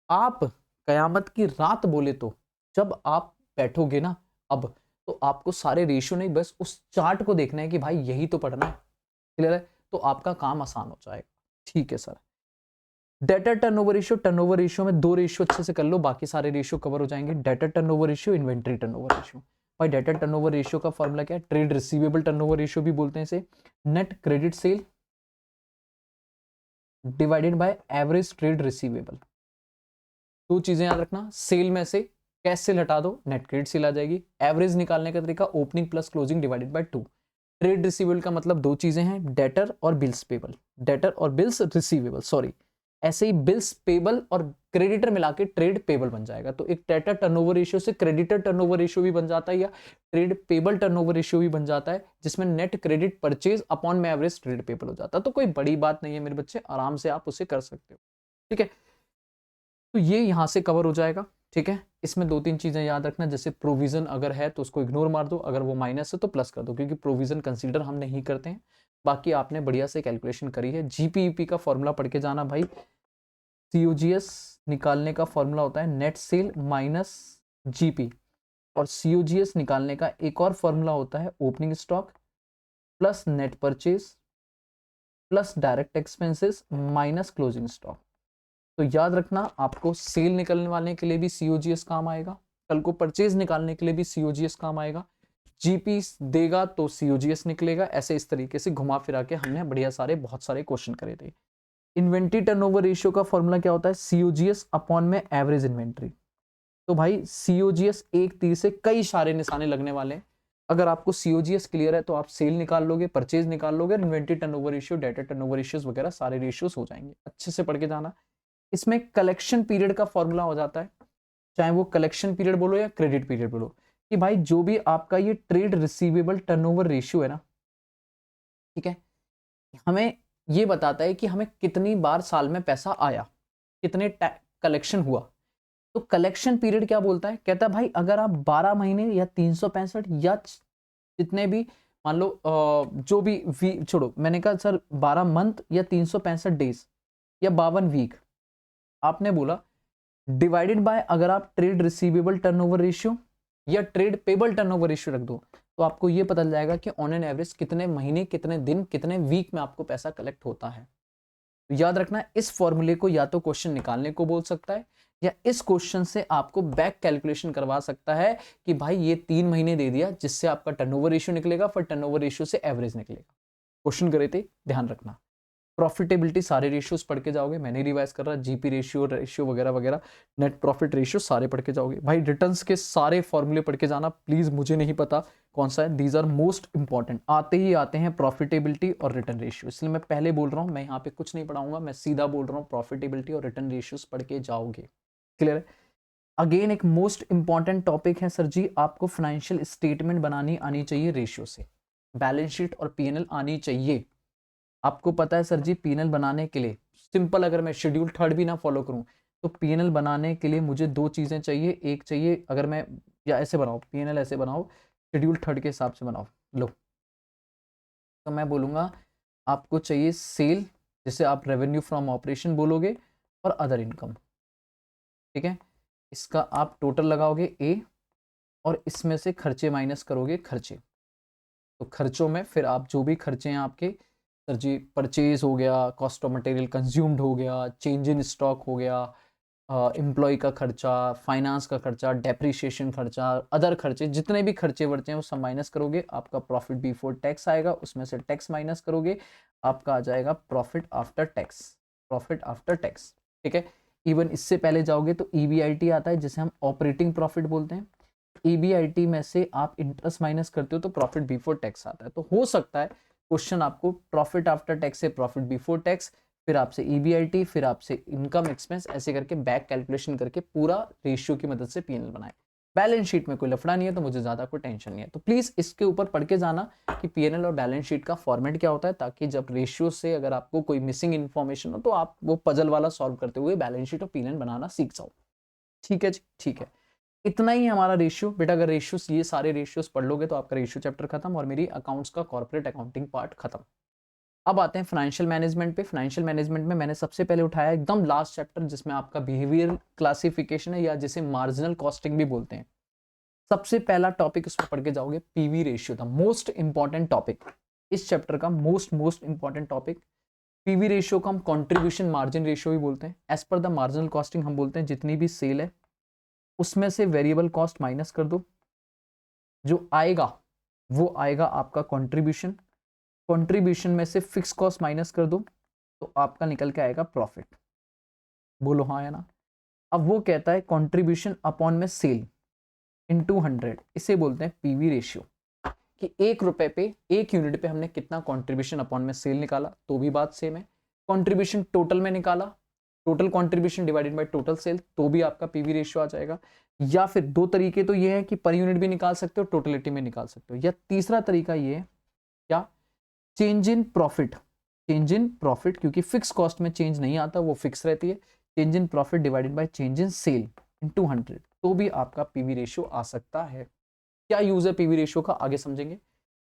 आप कयामत की रात बोले तो जब आप बैठोगे ना अब, तो आपको सारे रेशियो नहीं, बस उस चार्ट को देखना है कि भाई यही तो पढ़ना है। क्लियर है? तो आपका काम आसान हो जाएगा। ठीक है sir. Debtor turnover ratio, turnover ratio में दो रेशियो अच्छे से कर लो, बाकी सारे रेशियो कवर हो जाएंगे। Debtor turnover ratio, inventory turnover ratio. भाई डेटर टर्नओवर रेशियो का फॉर्मूला क्या है? ट्रेड रिसीवेबल टर्नओवर रेशियो भी बोलते हैं इसे। Net credit sale divided by average trade receivable. दो चीजें याद रखना, सेल में से कैश सेल हटा दो, नेट क्रेडिट सेल आ जाएगी। एवरेज निकालने का तरीका opening plus closing divided by 2। Trade receivable का मतलब दो चीजें हैं, डेटर और बिल्स पेबल, डेटर और बिल्स रिसीवेबल, सॉरी। ऐसे ही बिल्स पेबल और क्रेडिटर मिला के ट्रेड पेबल बन जाएगा। तो एक डेटर टर्नओवर रेशियो से क्रेडिटर टर्नओवर रेशियो भी बन जाता है, या ट्रेड पेबल टर्नओवर रेशियो भी बन जाता है, जिसमें नेट क्रेडिट परचेज अपॉन में एवरेज ट्रेड पेबल हो जाता है। तो कोई बड़ी बात नहीं है मेरे बच्चे, आराम से आप उसे कर सकते हो। ठीक है, तो ये यहां से कवर हो जाएगा। ठीक है, इसमें दो तीन चीजें याद रखना, जैसे प्रोविजन अगर है तो उसको इग्नोर मार दो, अगर वो माइनस है तो प्लस कर दो, क्योंकि प्रोविजन कंसीडर हम नहीं करते हैं। बाकी आपने बढ़िया से कैलकुलेशन करी है। जीपीईपी का फॉर्मूला पढ़ के जाना भाई। सीओजीएस निकालने का फॉर्मूला होता है नेट सेल माइनस जीपी, और सीओजीएस निकालने का एक और फॉर्मूला होता है opening stock plus net purchase plus direct expenses minus closing stock. तो याद रखना, आपको सेल निकलने वाले के लिए भी सीओजीएस काम आएगा, कल को परचेज निकालने के लिए भी सीओजीएस काम आएगा, जीपी देगा तो सीओजीएस निकलेगा। ऐसे इस तरीके से घुमा फिरा के हमने बढ़िया सारे बहुत सारे क्वेश्चन करे थे। इन्वेंट्री टर्नओवर रेशियो का फॉर्मूला क्या होता है? सीओजीएस अपॉन में एवरेज इन्वेंट्री। तो भाई COGS एक तीर से कई सारे निशाने लगने वाले हैं। अगर आपको COGS क्लियर है तो आप सेल निकाल लोगे, परचेज निकाल लोगे, inventory turnover ratio, data turnover ratios वगैरह सारे रेशियोज हो जाएंगे। अच्छे से पढ़ के जाना। इसमें कलेक्शन पीरियड का फॉर्मूला हो जाता है, चाहे वो कलेक्शन पीरियड बोलो या क्रेडिट पीरियड बोलो, कि भाई जो भी आपका ये ट्रेड रिसीवेबल टर्नओवर रेशियो है ना, ठीक है, हमें ये बताता है कि हमें कितनी बार साल में पैसा आया, कितने कलेक्शन हुआ। तो कलेक्शन पीरियड क्या बोलता है, कहता है भाई अगर आप 12 महीने या 365 या जितने भी मान लो जो भी वीक छोड़ो, मैंने कहा सर 12 मंथ या 365 डेज या 52 वीक, आपने बोला डिवाइडेड बाय अगर आप ट्रेड रिसीवेबल टर्नओवर रेशियो या ट्रेड पेबल टर्नओवर रेशियो रख दो, तो आपको ये पता चल जाएगा कि ऑन एन एवरेज कितने महीने, कितने दिन, कितने वीक में आपको पैसा कलेक्ट होता है। तो याद रखना, इस फॉर्मूले को या तो क्वेश्चन निकालने को बोल सकता है या इस क्वेश्चन से आपको बैक कैलकुलेशन करवा सकता है कि भाई ये 3 महीने दे दिया जिससे आपका टर्नओवर रेशियो निकलेगा, फिर टर्नओवर रेशियो से एवरेज निकलेगा। क्वेश्चन करे थे, ध्यान रखना। प्रॉफिटेबिलिटी सारे रेशियोज पढ़ के जाओगे, मैंने रिवाइज कर रहा, जीपी रेशियो वगैरह वगैरह, नेट प्रॉफिट रेशियो सारे पढ़ के जाओगे। भाई रिटर्न्स के सारे फॉर्मूले पढ़ के जाना प्लीज, मुझे नहीं पता कौन सा है, दीज आर मोस्ट इंपॉर्टेंट। आते ही आते हैं प्रॉफिटेबिलिटी और रिटर्न रेशियो, इसलिए मैं पहले बोल रहा हूँ, मैं यहाँ पे कुछ नहीं पढ़ाऊंगा, मैं सीधा बोल रहा हूँ प्रॉफिटेबिलिटी और रिटर्न रेशियोज पढ़ के जाओगे। क्लियर है। अगेन एक मोस्ट इंपॉर्टेंट टॉपिक है सर जी, आपको फाइनेंशियल स्टेटमेंट बनानी आनी चाहिए रेशियो से, बैलेंस शीट और पीएनएल आनी चाहिए। आपको पता है सर जी, पीएनएल बनाने के लिए सिंपल, अगर मैं शेड्यूल 3 भी ना फॉलो करूं तो पीएनएल बनाने के लिए मुझे 2 चीजें चाहिए। एक चाहिए, अगर मैं या ऐसे बनाओ पीएनएल, ऐसे बनाओ शेड्यूल 3 के हिसाब से बनाओ, लो तो मैं बोलूंगा आपको चाहिए सेल, जिसे आप रेवेन्यू फ्रॉम ऑपरेशन बोलोगे, और अदर इनकम। ठीक है, इसका आप टोटल लगाओगे ए, और इसमें से खर्चे माइनस करोगे खर्चे। तो खर्चों में फिर आप जो भी खर्चे हैं आपके सर जी, परचेज हो गया, कॉस्ट ऑफ मटेरियल कंज्यूम्ड हो गया, चेंज इन स्टॉक हो गया, एम्प्लॉय का खर्चा, फाइनेंस का खर्चा, डेप्रीशिएशन खर्चा, अदर खर्चे, जितने भी खर्चे वर्चे हैं वो सब माइनस करोगे, आपका प्रॉफिट बिफोर टैक्स आएगा, उसमें से टैक्स माइनस करोगे, आपका आ जाएगा profit after tax, profit after tax. ठीक है, इवन इससे पहले जाओगे तो ईबीआईटी आता है, जिसे हम ऑपरेटिंग प्रॉफिट बोलते हैं। ईबीआईटी में से आप इंटरेस्ट माइनस करते हो तो प्रॉफिट बिफोर टैक्स आता है। तो हो सकता है क्वेश्चन आपको प्रॉफिट आफ्टर टैक्स से प्रॉफिट बिफोर टैक्स, फिर आपसे ईबीआईटी, फिर आपसे इनकम एक्सपेंस, ऐसे करके बैक कैलकुलेशन करके पूरा रेशियो की मदद से पीएनएल बनाए। बैलेंस शीट में कोई लफड़ा नहीं है तो मुझे ज्यादा कोई टेंशन नहीं है। तो प्लीज इसके ऊपर पढ़ के जाना कि पीएनएल और बैलेंस शीट का फॉर्मेट क्या होता है, ताकि जब रेशियो से अगर आपको कोई मिसिंग इन्फॉर्मेशन हो तो आप वो पजल वाला सॉल्व करते हुए बैलेंस शीट और पीएनएल बनाना सीख जाओ। ठीक है जी, ठीक है, इतना ही हमारा रेशियो। बेटा अगर रेशियोस, ये सारे रेशियोस पढ़ लोगे तो आपका रेशियो चैप्टर खत्म और मेरी अकाउंट्स का कॉर्पोरेट अकाउंटिंग पार्ट खत्म। अब आते हैं फाइनेंशियल मैनेजमेंट पे। फाइनेंशियल मैनेजमेंट में मैंने सबसे पहले उठाया एकदम लास्ट चैप्टर, जिसमें आपका बिहेवियर क्लासिफिकेशन है, या जिसे मार्जिनल कॉस्टिंग भी बोलते हैं। सबसे पहला टॉपिक उसमें पढ़ के जाओगे PV ratio, the most important topic इस चैप्टर का, most important topic. PV ratio को हम कंट्रीब्यूशन मार्जिन रेशियो भी बोलते हैं। As per the marginal costing हम बोलते हैं जितनी भी सेल है उसमें से वेरिएबल कॉस्ट माइनस कर दो, जो आएगा वो आएगा आपका कंट्रीब्यूशन। कंट्रीब्यूशन में से फिक्स कॉस्ट माइनस कर दो तो आपका निकल के आएगा प्रॉफिट। बोलो हाँ या ना। अब वो कहता है कंट्रीब्यूशन अपॉन में सेल इनटू 100, इसे बोलते हैं पीवी रेशियो, कि 1 रुपए पे 1 यूनिट पे हमने कितना कंट्रीब्यूशन अपॉन में सेल निकाला, तो भी बात सेम है। कंट्रीब्यूशन टोटल में निकाला, total contribution divided by total sale, तो भी आपका पीवी रेशियो आ जाएगा। या फिर 2 तरीके तो ये है कि पर यूनिट भी निकाल सकते हो, टोटलिटी में निकाल सकते हो, या तीसरा तरीका ये है क्या, change in profit. Change in profit, क्योंकि फिक्स कॉस्ट में चेंज नहीं आता, वो फिक्स रहती है। Change in profit divided by change in sale into 100, तो भी आपका पीवी रेशियो आ सकता है। क्या यूज है पीवी रेशियो का, आगे समझेंगे।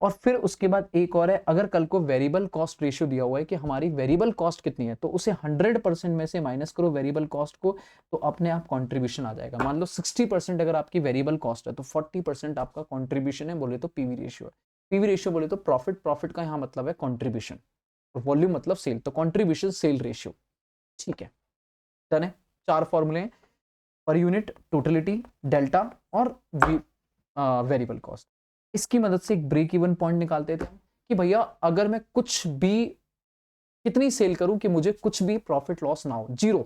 और फिर उसके बाद एक और है, अगर कल को वेरिएबल कॉस्ट रेशियो दिया हुआ है कि हमारी वेरिएबल कॉस्ट कितनी है, तो उसे 100% में से माइनस करो वेरिएबल कॉस्ट को, तो अपने आप कंट्रीब्यूशन आ जाएगा। मान लो 60% अगर आपकी वेरिएबल कॉस्ट है तो 40% आपका कंट्रीब्यूशन है, बोले तो पीवी रेशियो है। पीवी रेशियो बोले तो प्रॉफिट, प्रॉफिट का यहाँ मतलब है कंट्रीब्यूशन, और वॉल्यूम मतलब सेल, तो कंट्रीब्यूशन सेल रेशियो। ठीक है, डन है। 4 फॉर्मूले, पर यूनिट, टोटलिटी, डेल्टा और वेरिएबल कॉस्ट। इसकी मदद से एक ब्रेक इवन पॉइंट निकालते थे कि भैया अगर मैं कुछ भी, कितनी सेल करूं कि मुझे कुछ भी प्रॉफिट लॉस ना हो, जीरो,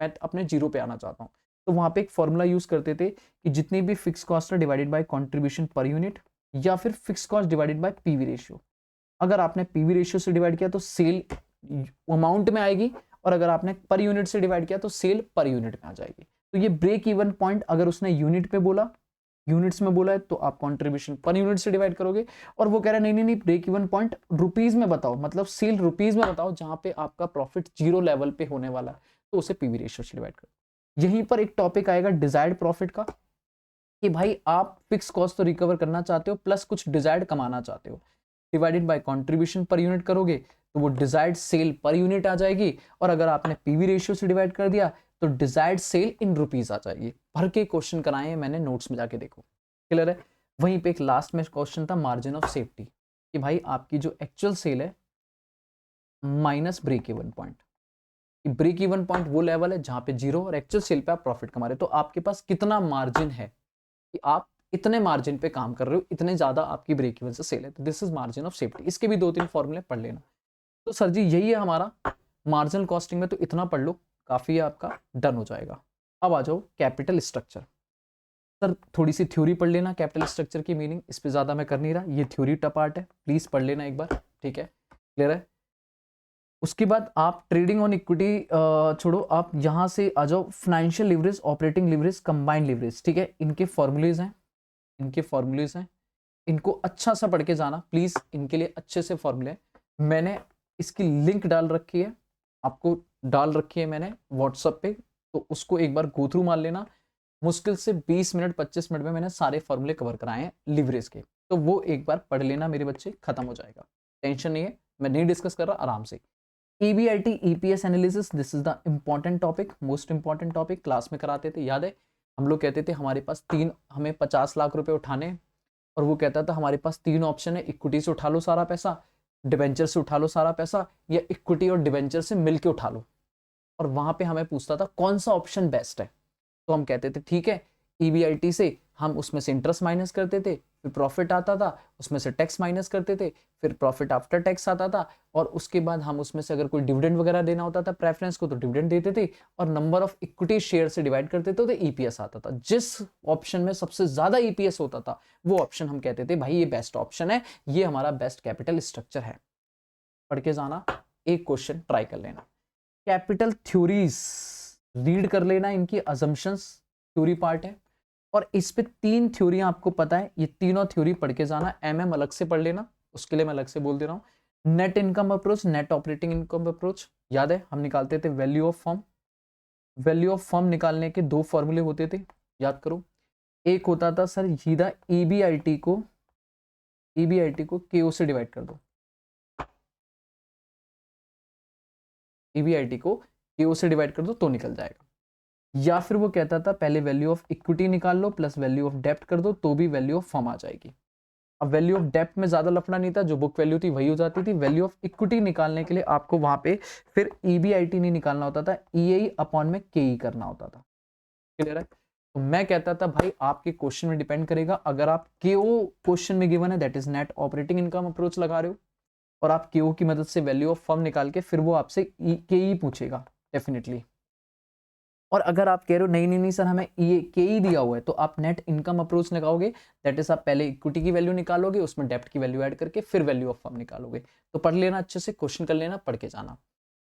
मैं अपने जीरो पे आना चाहता हूं, तो वहां पे एक फॉर्मूला यूज करते थे कि जितनी भी फिक्स कॉस्ट है divided by contribution per unit, या फिर fix cost divided by PV ratio. अगर आपने पीवी रेशियो से डिवाइड किया तो सेल अमाउंट में आएगी, और अगर आपने पर यूनिट से डिवाइड किया तो सेल पर यूनिट में आ जाएगी। तो ये ब्रेक इवन पॉइंट अगर उसने यूनिट पे बोला, यूनिट्स में बोला है, तो आप कंट्रीब्यूशन पर यूनिट से डिवाइड करोगे। और वो कह रहा है नहीं नहीं नहीं, ब्रेक इवन पॉइंट रुपीज में बताओ, मतलब सेल रुपीज में बताओ, जहां पे आपका प्रॉफिट 0 लेवल पे होने वाला है, तो उसे पीवी रेशियो से डिवाइड करो। यहीं पर एक टॉपिक आएगा डिजायर्ड प्रॉफिट का, कि भाई आप फिक्स कॉस्ट तो रिकवर करना चाहते हो प्लस कुछ डिजायर्ड कमाना चाहते हो। Divided by contribution per unit करोगे तो वो डिजायर्ड सेल पर यूनिट आ जाएगी, और अगर आपने पीवी रेशियो से डिवाइड कर दिया तो डिजायर्ड सेल इन रुपीज आ जाएगी। भर के क्वेश्चन कराए हैं मैंने, नोट्स में जाके देखो, क्लियर है। वहीं पे एक लास्ट में क्वेश्चन था मार्जिन ऑफ सेफ्टी, कि भाई आपकी जो एक्चुअल सेल है minus break even point. Break even point वो लेवल है जहां पे जीरो और एक्चुअल सेल पे आप प्रॉफिट कमा रहे हो, तो आपके पास कितना मार्जिन है कि आप इतने मार्जिन पे काम कर रहे हो, इतने ज्यादा आपकी ब्रेक इवन से सेल है, तो this is margin of safety. इसके भी 2-3 फॉर्मूले पढ़ लेना। तो सर जी यही है हमारा मार्जिनल कॉस्टिंग में, तो इतना पढ़ लो, काफी आपका डन हो जाएगा। अब आ जाओ कैपिटल स्ट्रक्चर। सर थोड़ी सी थ्योरी पढ़ लेना कैपिटल स्ट्रक्चर की मीनिंग, इस पे ज्यादा मैं कर नहीं रहा, ये थ्योरी पार्ट है, प्लीज पढ़ लेना एक बार, ठीक है, क्लियर है। उसके बाद आप ट्रेडिंग ऑन इक्विटी छोड़ो, आप यहां से आ जाओ financial leverage, operating leverage, combined leverage, ठीक है। इनके फॉर्मूलेज हैं, इनके फॉर्मूलेज हैं, इनको अच्छा सा पढ़ के जाना प्लीज, इनके लिए अच्छे से फॉर्मूले। मैंने इसकी लिंक डाल रखी है, आपको डाल रखी है मैंने व्हाट्सएप पे, तो उसको एक बार गो थ्रू मार लेना। मुश्किल से 20 मिनट 25 मिनट में मैंने सारे फॉर्मूले कवर कराए हैं लिवरेज के, तो वो एक बार पढ़ लेना मेरे बच्चे, खत्म हो जाएगा, टेंशन नहीं है, मैं नहीं डिस्कस कर रहा, आराम से। EBIT EPS analysis, this is the important topic, most important topic, class में कराते थे, याद है। हम लोग कहते थे हमारे पास हमें 50 लाख रुपए उठाने, और वो कहता था हमारे पास 3 ऑप्शन है, इक्विटी से उठा लो सारा पैसा, डिबेंचर से उठा लो सारा पैसा, या इक्विटी और डिबेंचर से मिलके उठा लो। और वहां पे हमें पूछता था कौन सा ऑप्शन बेस्ट है, तो हम कहते थे ठीक है EBIT से हम उसमें से इंटरेस्ट माइनस करते थे, फिर प्रॉफिट आता था, उसमें से टैक्स माइनस करते थे, फिर प्रॉफिट आफ्टर टैक्स आता था, और उसके बाद हम उसमें से अगर कोई डिविडेंड वगैरह देना होता था प्रेफरेंस को तो डिविडेंड देते थे, और नंबर ऑफ इक्विटी शेयर से डिवाइड करते थे तो EPS आता था। जिस ऑप्शन में सबसे ज्यादा EPS होता था वो ऑप्शन हम कहते थे भाई ये बेस्ट ऑप्शन है, ये हमारा बेस्ट कैपिटल स्ट्रक्चर है। पढ़ के जाना, एक क्वेश्चन ट्राई कर लेना। कैपिटल थ्योरीज रीड कर लेना, इनकी अजम्पशंस थ्योरी पार्ट है, और इस पे 3 थ्योरी आपको पता है, ये तीनों थ्योरी पढ़ के जाना। MM अलग से पढ़ लेना, उसके लिए मैं अलग से बोल दे रहा हूँ। Net income approach, net operating income approach, याद है हम निकालते the value of firm. Value of firm निकालने के 2 फॉर्मूले होते थे, याद करो। एक होता था सर सीधा EBIT को KO से डिवाइड कर दो, EBIT को KO से डिवाइड कर दो तो निकल जाएगा। या फिर वो कहता था पहले वैल्यू ऑफ इक्विटी निकाल लो प्लस वैल्यू ऑफ डेप्ट कर दो तो भी वैल्यू ऑफ फर्म आ जाएगी। अब वैल्यू ऑफ डेप्ट में ज्यादा लफड़ा नहीं था, जो बुक वैल्यू थी वही हो जाती थी। वैल्यू ऑफ इक्विटी निकालने के लिए आपको वहां पे फिर EBIT नहीं निकालना होता था, EI अपॉन में KE करना होता था, क्लियर है। तो मैं कहता था भाई आपके क्वेश्चन में डिपेंड करेगा, अगर आप KO क्वेश्चन में गिवन है that is net operating income approach लगा रहे हो, और आप KO की मदद से वैल्यू ऑफ फर्म निकाल के फिर वो आपसे KE पूछेगा डेफिनेटली। और अगर आप कह रहे हो नहीं नहीं नहीं सर हमें ये KE दिया हुआ है, तो आप नेट इनकम अप्रोच लगाओगे, दैट इज आप पहले इक्विटी की वैल्यू निकालोगे, उसमें डेप्ट की वैल्यू ऐड करके फिर वैल्यू ऑफ फर्म निकालोगे। तो पढ़ लेना अच्छे से, क्वेश्चन कर लेना, पढ़ के जाना।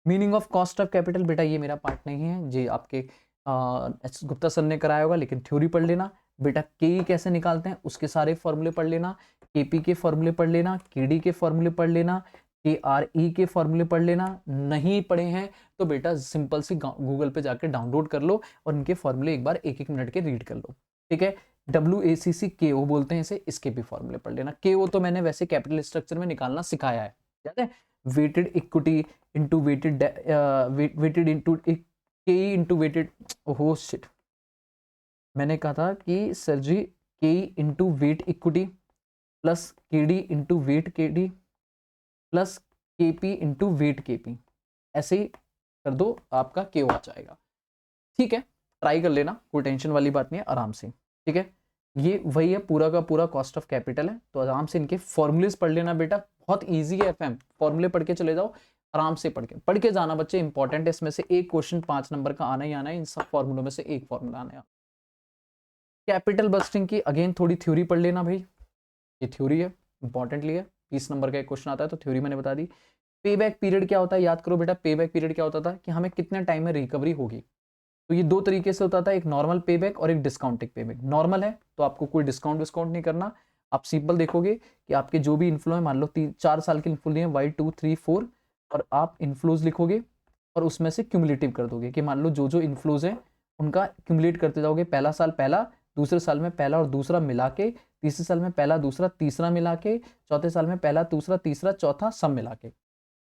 Meaning of cost of capital, बेटा ये मेरा पार्ट नहीं है, जी आपके गुप्ता सर ने कराया होगा, लेकिन थ्योरी पढ़ लेना। बेटा KE कैसे निकालते हैं उसके सारे फॉर्मूले पढ़ लेना, KP के फॉर्मूले पढ़ लेना, KD के फॉर्मूले पढ़ लेना, KRE के फॉर्मूले पढ़ लेना। नहीं पढ़े हैं तो बेटा सिंपल सी गूगल पे जाकर डाउनलोड कर लो और इनके फॉर्मूले एक बार 1-1 मिनट के रीड कर लो, ठीक है। WACC KO बोलते हैं इसे, इसके भी फॉर्मूले पढ़ लेना। KO तो मैंने वैसे कैपिटल स्ट्रक्चर में निकालना सिखाया है, याद है, weighted equity into weighted into KE into weighted, ओहो शिट, मैंने कहा था कि sir ji KE into weight equity plus KD into weight KD plus KP into weight KP, ऐसे ही कर दो, आपका KO आ जाएगा, ठीक है। ट्राई कर लेना, कोई टेंशन वाली बात नहीं है, आराम से, ठीक है। ये वही है, पूरा का पूरा कॉस्ट ऑफ कैपिटल है, तो आराम से इनके फॉर्मूलेस पढ़ लेना बेटा, बहुत इजी है FM, फॉर्मूले पढ़ के चले जाओ, आराम से पढ़ के जाना बच्चे, इंपॉर्टेंट है। इसमें से एक क्वेश्चन 5 नंबर का आना ही आना है, इन सब फॉर्मूलों में से एक फॉर्मूला आना है। कैपिटल बस्टिंग की अगेन थोड़ी थ्योरी पढ़ लेना भाई, ये थ्योरी है, इंपॉर्टेंटली है, 20 नंबर का एक क्वेश्चन आता है तो थ्योरी मैंने बता दी। पे बैक पीरियड क्या होता है, याद करो बेटा, पे बैक पीरियड क्या होता था कि हमें कितने टाइम में रिकवरी होगी। तो ये दो तरीके से होता था, एक नॉर्मल पे बैक और एक डिस्काउंटिंग पे बैक। नॉर्मल है तो आपको कोई डिस्काउंट नहीं करना, आप सिंपल देखोगे कि आपके जो भी इन्फ्लो है, मान लो 4 साल के इन्फ्लो है, Y2 3 4, और आप इन्फ्लोज लिखोगे और उसमें से क्यूमुलेटिव कर दोगे कि मान लो जो जो इन्फ्लोज है उनका क्यूमुलेट करते जाओगे, पहला साल पहला, दूसरे साल में पहला और दूसरा मिला के, तीसरे साल में पहला दूसरा तीसरा मिला के, चौथे साल में पहला दूसरा तीसरा चौथा सब मिला के,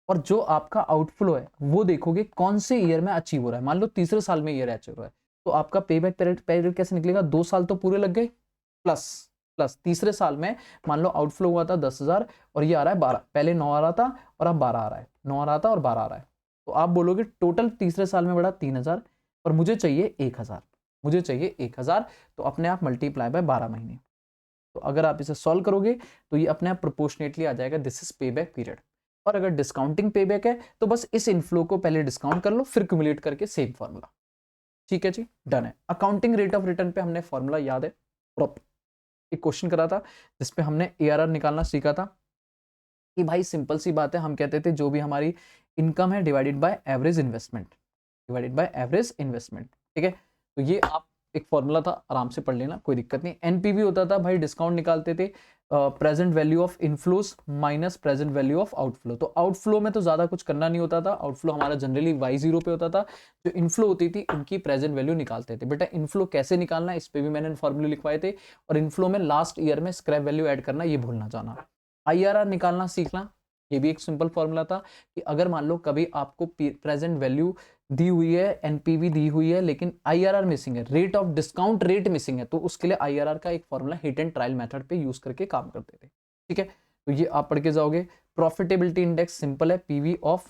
और जो आपका आउटफ्लो है वो देखोगे कौन से ईयर में अचीव हो रहा है। मान लो तीसरे साल में ईयर अचीव हो रहा है तो आपका पे बैक पीरियड कैसे निकलेगा, 2 साल तो पूरे लग गए, प्लस तीसरे साल में मान लो आउटफ्लो हुआ था 10,000 और ये आ रहा है 12, पहले 9 आ रहा था और अब 12 आ रहा है, 9 आ रहा था और 12 आ रहा है, तो आप बोलोगे टोटल तीसरे साल में बढ़ा 3,000 और मुझे चाहिए 1,000, मुझे चाहिए 1,000, तो अपने आप मल्टीप्लाई बाय 12 महीने। तो अगर आप इसे सॉल्व करोगे तो ये अपने आप प्रोपोर्शनेटली आ जाएगा, दिस इज पे बैक पीरियड। और अगर डिस्काउंटिंग पे बैक है तो बस इस इनफ्लो को पहले डिस्काउंट कर लो, फिर क्यूमुलेट करके सेम फॉर्मूला। ठीक है जी, डन है। अकाउंटिंग रेट ऑफ रिटर्न पे हमने फॉर्मूला याद है, प्रॉपर एक क्वेश्चन करा था जिसपे हमने ARR निकालना सीखा था कि भाई सिंपल सी बात है, हम कहते थे जो भी हमारी इनकम है divided by average investment, divided by average investment. ठीक है, तो ये आप एक फॉर्मूला था, आराम से पढ़ लेना, कोई दिक्कत नहीं। एनपीवी होता था भाई, डिस्काउंट निकालते थे, present value of inflows minus present value of outflow. तो आउटफ्लो में तो ज्यादा कुछ करना नहीं होता था, आउटफ्लो हमारा जनरली Y0 पे होता था, जो इनफ्लो होती थी उनकी प्रेजेंट वैल्यू निकालते थे। बेटा इनफ्लो कैसे निकालना है इस पे भी मैंने फॉर्मूले लिखवाए थे, और इनफ्लो में लास्ट ईयर में स्क्रैप वैल्यू ऐड करना, ये भूलना जाना। IRR निकालना सीखना, ये भी एक सिंपल फॉर्मूला था कि अगर मान लो कभी आपको प्रेजेंट वैल्यू दी हुई है, एनपीवी दी हुई है, लेकिन आईआरआर मिसिंग है, rate of discount rate missing है, तो उसके लिए आईआरआर का एक formula hit and trial method पे यूज करके काम करते थे। ठीक है, तो ये आप पढ़ के जाओगे। प्रॉफिटेबिलिटी इंडेक्स सिंपल है, PV of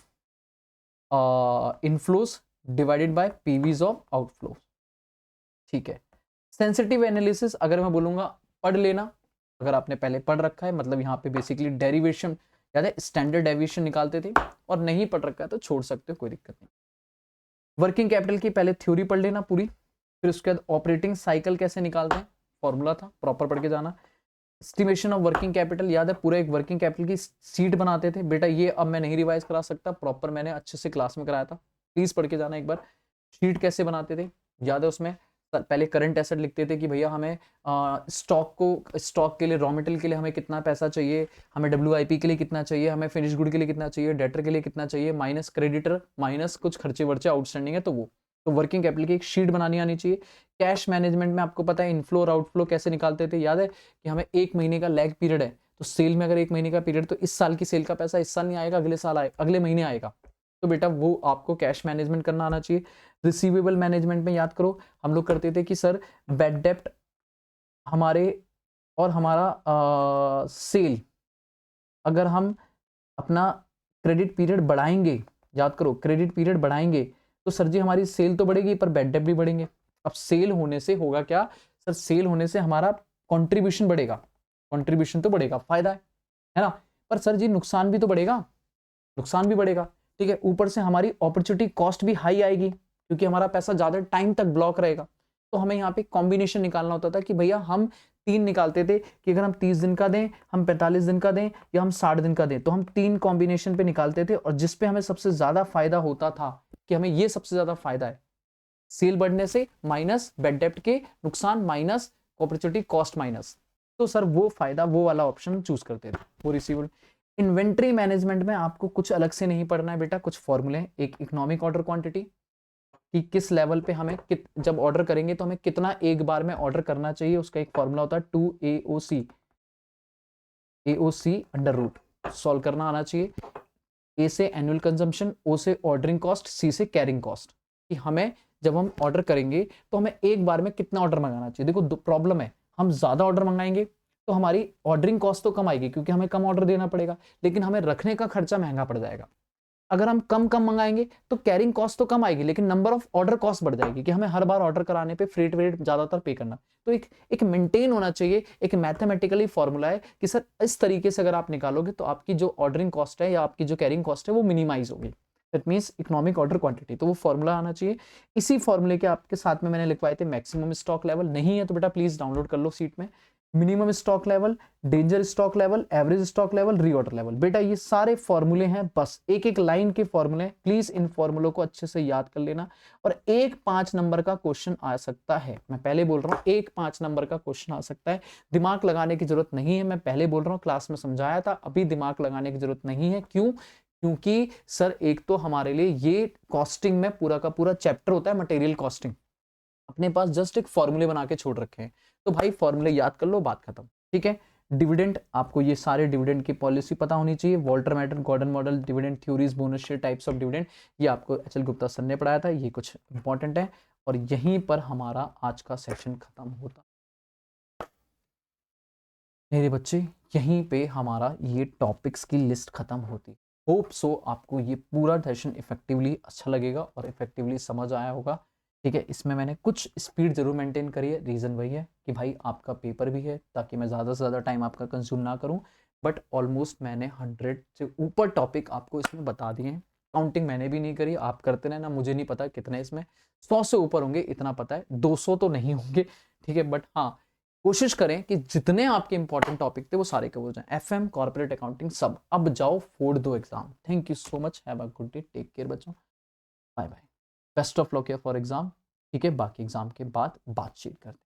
inflows divided by PVs of outflow. ठीक है, सेंसिटिव एनालिसिस अगर मैं बोलूंगा पढ़ लेना, अगर आपने पहले पढ़ रखा है, मतलब यहाँ पे बेसिकली डेरिवेशन याद है, स्टैंडर्ड डेविएशन निकालते थे, और नहीं पढ़ रखा है तो छोड़ सकते हो, कोई दिक्कत नहीं। वर्किंग कैपिटल की पहले थ्योरी पढ़ लेना पूरी, फिर उसके बाद ऑपरेटिंग साइकिल कैसे निकालते हैं, फॉर्मूला था, प्रॉपर पढ़ के जाना। एस्टिमेशन ऑफ वर्किंग कैपिटल याद है, पूरा एक वर्किंग कैपिटल की सीट बनाते थे बेटा, ये अब मैं नहीं रिवाइज करा सकता, प्रॉपर मैंने अच्छे से क्लास में कराया था, प्लीज पढ़ के जाना एक बार। शीट कैसे बनाते थे याद है, उसमें पहले करंट एसेट लिखते थे कि भैया हमें स्टॉक के लिए, रॉ मटेरियल के लिए हमें कितना पैसा चाहिए, हमें WIP के लिए कितना चाहिए, हमें फिनिश गुड के लिए कितना चाहिए, डेटर के लिए कितना चाहिए, माइनस क्रेडिटर, माइनस कुछ खर्चे वर्चे आउटस्टैंडिंग है, तो वो तो वर्किंग कैपिटल की एक शीट बनानी आनी चाहिए। कैश मैनेजमेंट में आपको पता है इनफ्लो और आउटफ्लो कैसे निकालते थे, याद है कि हमें 1 महीने का लैग पीरियड है, तो सेल में अगर 1 महीने का पीरियड, तो इस साल की सेल का पैसा इस साल नहीं आएगा, अगले साल आएगा, अगले महीने आएगा, तो बेटा वो आपको कैश मैनेजमेंट करना आना चाहिए। रिसीवेबल मैनेजमेंट में याद करो, हम लोग करते थे कि सर बैड डेप्ट हमारे और हमारा सेल, अगर हम अपना क्रेडिट पीरियड बढ़ाएंगे, याद करो क्रेडिट पीरियड बढ़ाएंगे, तो सर जी हमारी सेल तो बढ़ेगी पर बैड डेप्ट भी बढ़ेंगे। अब सेल होने से होगा क्या सर, सेल होने से हमारा कंट्रीब्यूशन बढ़ेगा, कंट्रीब्यूशन तो बढ़ेगा, फायदा है ना, पर सर जी नुकसान भी तो बढ़ेगा, नुकसान भी बढ़ेगा। ठीक है, ऊपर से हमारी अपॉर्चुनिटी कॉस्ट भी हाई आएगी, क्योंकि हमारा पैसा ज्यादा टाइम तक ब्लॉक रहेगा। तो हमें यहाँ पे कॉम्बिनेशन निकालना होता था कि भैया हम 3 निकालते थे कि अगर हम 30 दिन का दें, हम 45 दिन का दें, या हम 60 दिन का दें, तो हम 3 कॉम्बिनेशन पे निकालते थे, और जिसपे हमें सबसे ज्यादा फायदा होता था कि हमें ये सबसे ज्यादा फायदा है, सेल बढ़ने से माइनस बैड डेप्ट के नुकसान माइनस अपॉर्चुनिटी कॉस्ट माइनस, तो सर वो फायदा, वो वाला ऑप्शन चूज करते थे, वो रिसीवेबल। इन्वेंट्री मैनेजमेंट में आपको कुछ अलग से नहीं पढ़ना है बेटा, कुछ फॉर्मूले, एक इकोनॉमिक ऑर्डर क्वांटिटी कि किस लेवल पे हमें जब ऑर्डर करेंगे तो हमें कितना एक बार में ऑर्डर करना चाहिए, उसका एक फॉर्मूला होता है 2 AOC अंडर रूट, सॉल्व करना आना चाहिए। ए से एनुअल कंजम्पशन, ओ से ऑर्डरिंग कॉस्ट, सी से कैरिंग कॉस्ट, कि हमें जब हम ऑर्डर करेंगे तो हमें एक बार में कितना ऑर्डर मंगाना चाहिए। देखो प्रॉब्लम है, हम ज्यादा ऑर्डर मंगाएंगे तो हमारी ऑर्डरिंग कॉस्ट तो कम आएगी, क्योंकि हमें कम ऑर्डर देना पड़ेगा, लेकिन हमें रखने का खर्चा महंगा पड़ जाएगा। अगर हम कम कम मंगाएंगे तो कैरिंग कॉस्ट तो कम आएगी, लेकिन नंबर ऑफ ऑर्डर कॉस्ट बढ़ जाएगी कि हमें हर बार ऑर्डर कराने पे फ्रेट वेट ज्यादातर पे करना। तो एक मेंटेन होना चाहिए, एक मैथमेटिकली फॉर्मूला है कि सर इस तरीके से अगर आप निकालोगे तो आपकी जो ऑर्डरिंग कॉस्ट है या आपकी जो कैरिंग कॉस्ट है वो मिनिमाइज होगी। That means economic order quantity, तो वो फॉर्मूला आना चाहिए। इसी फॉर्मूले के आपके साथ में मैंने लिखवाए थे मैक्सिमम स्टॉक लेवल, नहीं है तो बेटा प्लीज डाउनलोड कर लो सीट में। Minimum stock level, danger stock level, average stock level, reorder level, बेटा ये सारे फॉर्मूले हैं, बस एक एक लाइन के फॉर्मूले। प्लीज इन फॉर्मूलों को अच्छे से याद कर लेना। और एक 5 नंबर का क्वेश्चन आ सकता है, मैं पहले बोल रहा हूं एक 5 नंबर का क्वेश्चन आ सकता है। दिमाग लगाने की जरूरत नहीं है, मैं पहले बोल रहा हूं, क्लास में समझाया था, अभी दिमाग लगाने की जरूरत नहीं है। क्यों? क्योंकि सर एक तो हमारे लिए ये कॉस्टिंग में पूरा का पूरा चैप्टर होता है मटेरियल कॉस्टिंग, अपने पास जस्ट एक फॉर्मूले बना के छोड़ रखे हैं, तो भाई फॉर्मूले याद कर लो, बात खत्म। ठीक है। डिविडेंड, आपको ये सारे डिविडेंड की पॉलिसी पता होनी चाहिए, वॉल्टर मैटन, Gordon model, dividend theories, bonus share, types of dividend, ये आपको एच एल गुप्ता सर ने पढ़ाया था, ये कुछ इंपॉर्टेंट है। और यहीं पर हमारा आज का सेशन खत्म होता मेरे बच्चे, यहीं पे हमारा ये टॉपिक्स की लिस्ट खत्म होती। होप सो आपको ये पूरा सेशन इफेक्टिवली अच्छा लगेगा और इफेक्टिवली समझ आया होगा। ठीक है, इसमें मैंने कुछ स्पीड जरूर मेंटेन करी है, रीज़न वही है कि भाई आपका पेपर भी है, ताकि मैं ज़्यादा से ज़्यादा टाइम आपका कंज्यूम ना करूं। बट ऑलमोस्ट मैंने 100 से ऊपर टॉपिक आपको इसमें बता दिए हैं। काउंटिंग मैंने भी नहीं करी, आप करते रहना, मुझे नहीं पता कितने इसमें 100 से ऊपर होंगे, इतना पता है, 200 तो नहीं होंगे। ठीक है, बट हाँ कोशिश करें कि जितने आपके इंपॉर्टेंट टॉपिक थे वो सारे कवर हो जाएं, एफएम, कॉर्पोरेट अकाउंटिंग, सब। अब जाओ फोड़ दो exam. Thank you so much, have a good day, take care बच्चों, bye bye, best of luck for exam. ठीक है, बाकी एग्जाम के बाद बातचीत करते हैं।